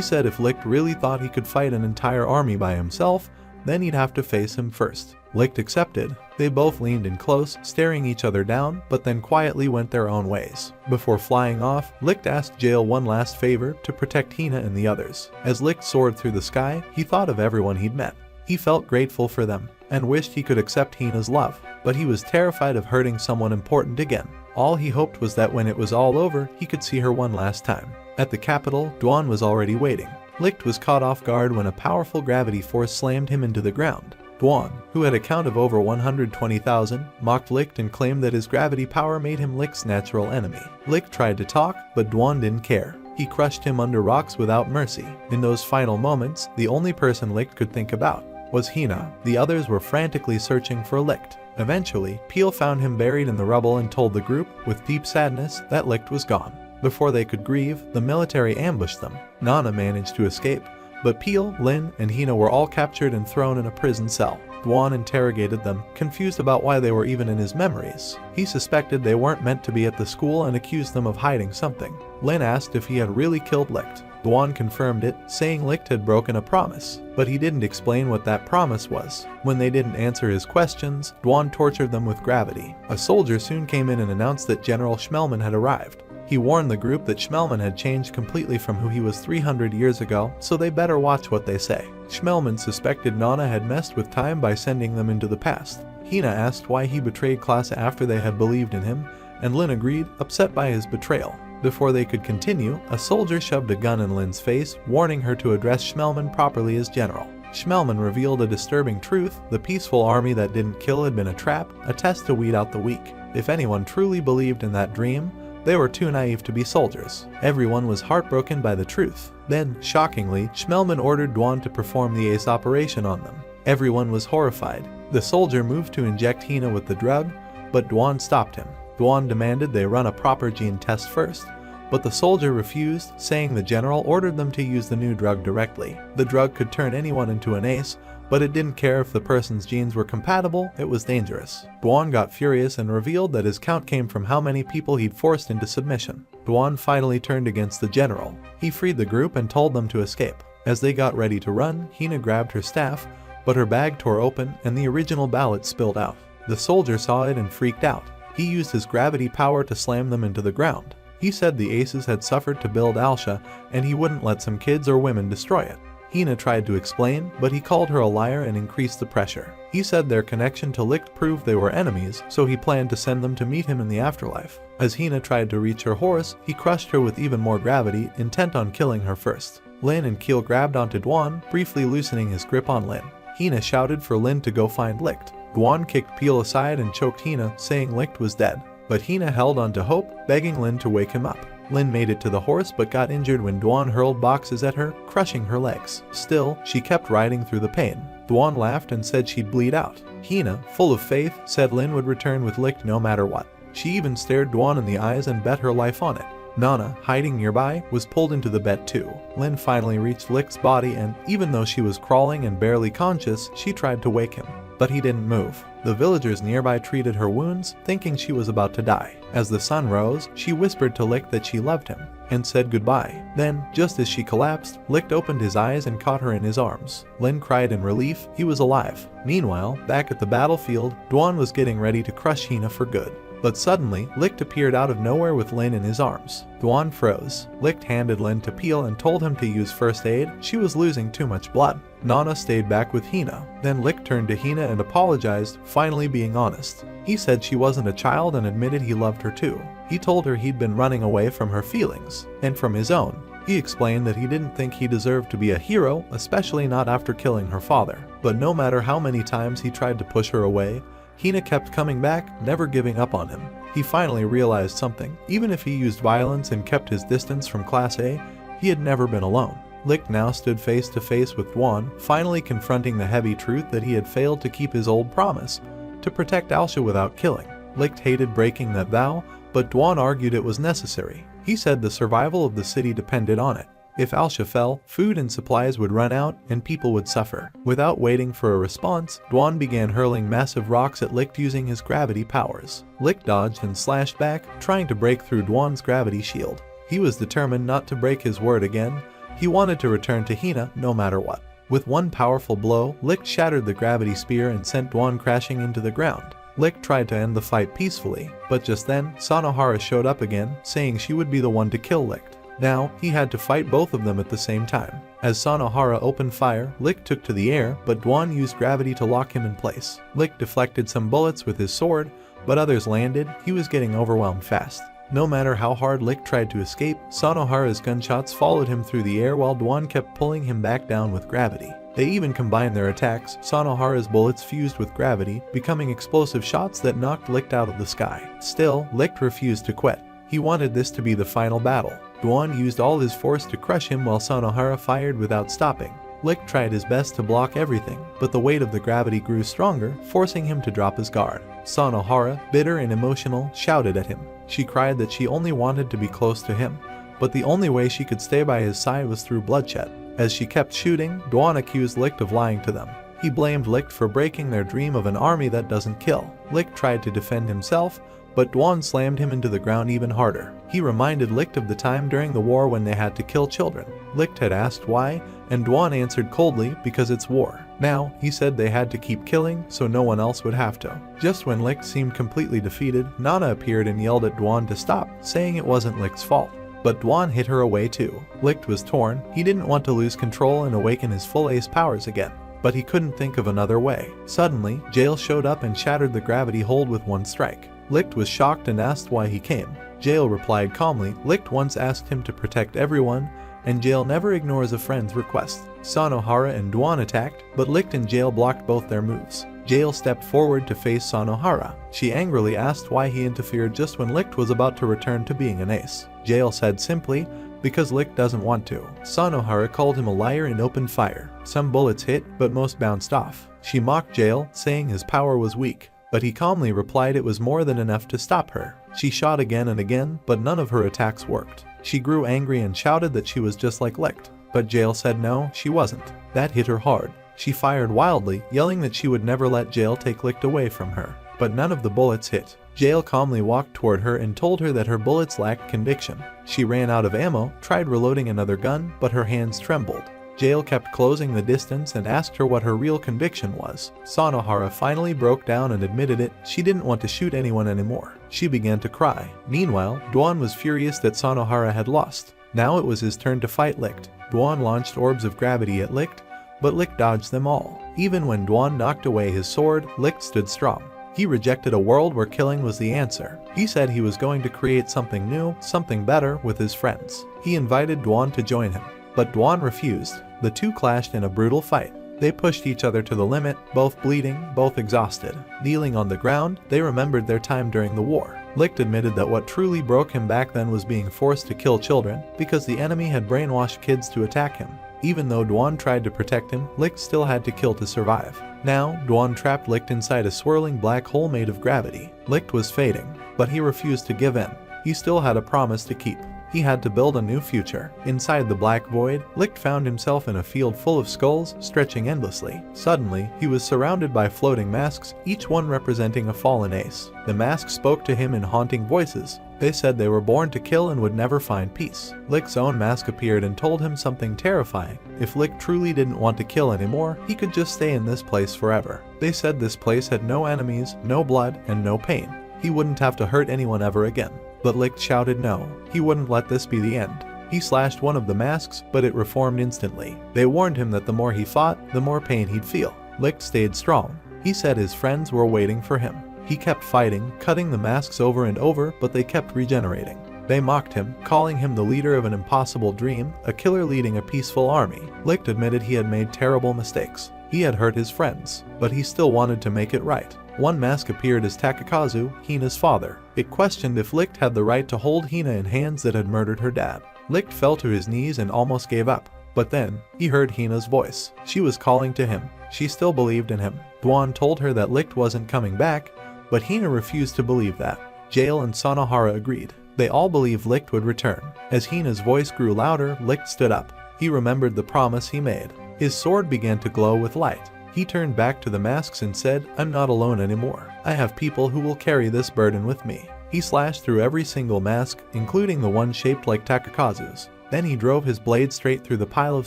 said if Licht really thought he could fight an entire army by himself, then he'd have to face him first. Licht accepted. They both leaned in close, staring each other down, but then quietly went their own ways. Before flying off, Licht asked Jail one last favor to protect Hina and the others. As Licht soared through the sky, he thought of everyone he'd met. He felt grateful for them, and wished he could accept Hina's love, but he was terrified of hurting someone important again. All he hoped was that when it was all over, he could see her one last time. At the capital, Duan was already waiting. Licht was caught off guard when a powerful gravity force slammed him into the ground. Duan, who had a count of over 120,000, mocked Licht and claimed that his gravity power made him Licht's natural enemy. Licht tried to talk, but Duan didn't care. He crushed him under rocks without mercy. In those final moments, the only person Licht could think about was Hina. The others were frantically searching for Licht. Eventually, Peel found him buried in the rubble and told the group, with deep sadness, that Licht was gone. Before they could grieve, the military ambushed them. Nana managed to escape, but Peel, Lin, and Hina were all captured and thrown in a prison cell. Duan interrogated them, confused about why they were even in his memories. He suspected they weren't meant to be at the school and accused them of hiding something. Lin asked if he had really killed Licht. Duan confirmed it, saying Licht had broken a promise, but he didn't explain what that promise was. When they didn't answer his questions, Duan tortured them with gravity. A soldier soon came in and announced that General Schmelman had arrived. He warned the group that Schmelman had changed completely from who he was 300 years ago, so they better watch what they say. Schmelman suspected Nana had messed with time by sending them into the past. Hina asked why he betrayed Class after they had believed in him, and Lin agreed, upset by his betrayal. Before they could continue, a soldier shoved a gun in Lin's face, warning her to address Schmelman properly as general. Schmelman revealed a disturbing truth: the peaceful army that didn't kill had been a trap, a test to weed out the weak. If anyone truly believed in that dream, they were too naive to be soldiers. Everyone was heartbroken by the truth. Then, shockingly, Schmelman ordered Duan to perform the ace operation on them. Everyone was horrified. The soldier moved to inject Hina with the drug, but Duan stopped him. Duan demanded they run a proper gene test first, but the soldier refused, saying the general ordered them to use the new drug directly. The drug could turn anyone into an ace, but it didn't care if the person's genes were compatible, it was dangerous. Duan got furious and revealed that his count came from how many people he'd forced into submission. Duan finally turned against the general. He freed the group and told them to escape. As they got ready to run, Hina grabbed her staff, but her bag tore open and the original ballot spilled out. The soldier saw it and freaked out. He used his gravity power to slam them into the ground. He said the aces had suffered to build Alsha, and he wouldn't let some kids or women destroy it. Hina tried to explain, but he called her a liar and increased the pressure. He said their connection to Licht proved they were enemies, so he planned to send them to meet him in the afterlife. As Hina tried to reach her horse, he crushed her with even more gravity, intent on killing her first. Lin and Keel grabbed onto Duan, briefly loosening his grip on Lin. Hina shouted for Lin to go find Licht. Duan kicked Peel aside and choked Hina, saying Licht was dead. But Hina held on to hope, begging Lin to wake him up. Lin made it to the horse but got injured when Duan hurled boxes at her, crushing her legs. Still, she kept riding through the pain. Duan laughed and said she'd bleed out. Hina, full of faith, said Lin would return with Licht no matter what. She even stared Duan in the eyes and bet her life on it. Nana, hiding nearby, was pulled into the bed too. Lin finally reached Licht's body and, even though she was crawling and barely conscious, she tried to wake him. But he didn't move. The villagers nearby treated her wounds, thinking she was about to die. As the sun rose, she whispered to Licht that she loved him, and said goodbye. Then, just as she collapsed, Licht opened his eyes and caught her in his arms. Lin cried in relief, he was alive. Meanwhile, back at the battlefield, Duan was getting ready to crush Hina for good. But suddenly, Licht appeared out of nowhere with Lin in his arms. Duan froze. Licht handed Lin to Peel and told him to use first aid. She was losing too much blood. Nana stayed back with Hina. Then Licht turned to Hina and apologized, finally being honest. He said she wasn't a child and admitted he loved her too. He told her he'd been running away from her feelings, and from his own. He explained that he didn't think he deserved to be a hero, especially not after killing her father. But no matter how many times he tried to push her away, Hina kept coming back, never giving up on him. He finally realized something. Even if he used violence and kept his distance from Class A, he had never been alone. Licht now stood face to face with Duan, finally confronting the heavy truth that he had failed to keep his old promise to protect Alsha without killing. Licht hated breaking that vow, but Duan argued it was necessary. He said the survival of the city depended on it. If Alsha fell, food and supplies would run out and people would suffer. Without waiting for a response, Duan began hurling massive rocks at Licht using his gravity powers. Licht dodged and slashed back, trying to break through Duan's gravity shield. He was determined not to break his word again. He wanted to return to Hina no matter what. With one powerful blow, Licht shattered the gravity spear and sent Duan crashing into the ground. Licht tried to end the fight peacefully, but just then, Sanohara showed up again, saying she would be the one to kill Licht. Now, he had to fight both of them at the same time. As Sanohara opened fire, Licht took to the air, but Duan used gravity to lock him in place. Licht deflected some bullets with his sword, but others landed. He was getting overwhelmed fast. No matter how hard Licht tried to escape, Sanohara's gunshots followed him through the air while Duan kept pulling him back down with gravity. They even combined their attacks. Sanohara's bullets fused with gravity, becoming explosive shots that knocked Licht out of the sky. Still, Licht refused to quit. He wanted this to be the final battle. Duan used all his force to crush him while Sanohara fired without stopping. Licht tried his best to block everything, but the weight of the gravity grew stronger, forcing him to drop his guard. Sanohara, bitter and emotional, shouted at him. She cried that she only wanted to be close to him, but the only way she could stay by his side was through bloodshed. As she kept shooting, Duan accused Licht of lying to them. He blamed Licht for breaking their dream of an army that doesn't kill. Licht tried to defend himself, but Duan slammed him into the ground even harder. He reminded Licht of the time during the war when they had to kill children. Licht had asked why, and Duan answered coldly, because it's war. Now, he said they had to keep killing so no one else would have to. Just when Licht seemed completely defeated, Nana appeared and yelled at Duan to stop, saying it wasn't Licht's fault. But Duan hit her away too. Licht was torn. He didn't want to lose control and awaken his full ace powers again. But he couldn't think of another way. Suddenly, Jael showed up and shattered the gravity hold with one strike. Licht was shocked and asked why he came. Jael replied calmly. Licht once asked him to protect everyone, and Jael never ignores a friend's request. Sanohara and Duan attacked, but Licht and Jael blocked both their moves. Jael stepped forward to face Sanohara. She angrily asked why he interfered just when Licht was about to return to being an ace. Jael said simply, because Licht doesn't want to. Sanohara called him a liar and opened fire. Some bullets hit, but most bounced off. She mocked Jael, saying his power was weak. But he calmly replied it was more than enough to stop her. She shot again and again, but none of her attacks worked. She grew angry and shouted that she was just like Licht. But Jael said no, she wasn't. That hit her hard. She fired wildly, yelling that she would never let Jael take Licht away from her. But none of the bullets hit. Jael calmly walked toward her and told her that her bullets lacked conviction. She ran out of ammo, tried reloading another gun, but her hands trembled. Jael kept closing the distance and asked her what her real conviction was. Sanohara finally broke down and admitted it. She didn't want to shoot anyone anymore. She began to cry. Meanwhile, Duan was furious that Sanohara had lost. Now it was his turn to fight Licht. Duan launched orbs of gravity at Licht, but Licht dodged them all. Even when Duan knocked away his sword, Licht stood strong. He rejected a world where killing was the answer. He said he was going to create something new, something better, with his friends. He invited Duan to join him, but Duan refused. The two clashed in a brutal fight. They pushed each other to the limit, both bleeding, both exhausted. Kneeling on the ground, they remembered their time during the war. Licht admitted that what truly broke him back then was being forced to kill children, because the enemy had brainwashed kids to attack him. Even though Duan tried to protect him, Licht still had to kill to survive. Now, Duan trapped Licht inside a swirling black hole made of gravity. Licht was fading, but he refused to give in. He still had a promise to keep. He had to build a new future. Inside the black void, Licht found himself in a field full of skulls, stretching endlessly. Suddenly, he was surrounded by floating masks, each one representing a fallen ace. The masks spoke to him in haunting voices. They said they were born to kill and would never find peace. Licht's own mask appeared and told him something terrifying. If Licht truly didn't want to kill anymore, he could just stay in this place forever. They said this place had no enemies, no blood, and no pain. He wouldn't have to hurt anyone ever again. But Licht shouted no. He wouldn't let this be the end. He slashed one of the masks, but it reformed instantly. They warned him that the more he fought, the more pain he'd feel. Licht stayed strong. He said his friends were waiting for him. He kept fighting, cutting the masks over and over, but they kept regenerating. They mocked him, calling him the leader of an impossible dream, a killer leading a peaceful army. Licht admitted he had made terrible mistakes. He had hurt his friends, but he still wanted to make it right. One mask appeared as Takakazu, Hina's father. It questioned if Licht had the right to hold Hina in hands that had murdered her dad. Licht fell to his knees and almost gave up. But then, he heard Hina's voice. She was calling to him. She still believed in him. Duan told her that Licht wasn't coming back, but Hina refused to believe that. Jail and Sanohara agreed. They all believed Licht would return. As Hina's voice grew louder, Licht stood up. He remembered the promise he made. His sword began to glow with light. He turned back to the masks and said, "I'm not alone anymore. I have people who will carry this burden with me." He slashed through every single mask, including the one shaped like Takakazu's. Then he drove his blade straight through the pile of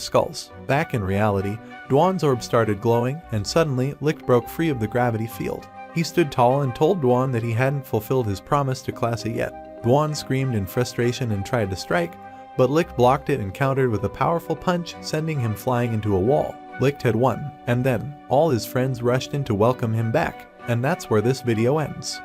skulls. Back in reality, Duan's orb started glowing, and suddenly Licht broke free of the gravity field. He stood tall and told Duan that he hadn't fulfilled his promise to Classy yet. Duan screamed in frustration and tried to strike, but Licht blocked it and countered with a powerful punch, sending him flying into a wall. Licht had won, and then, all his friends rushed in to welcome him back. And that's where this video ends.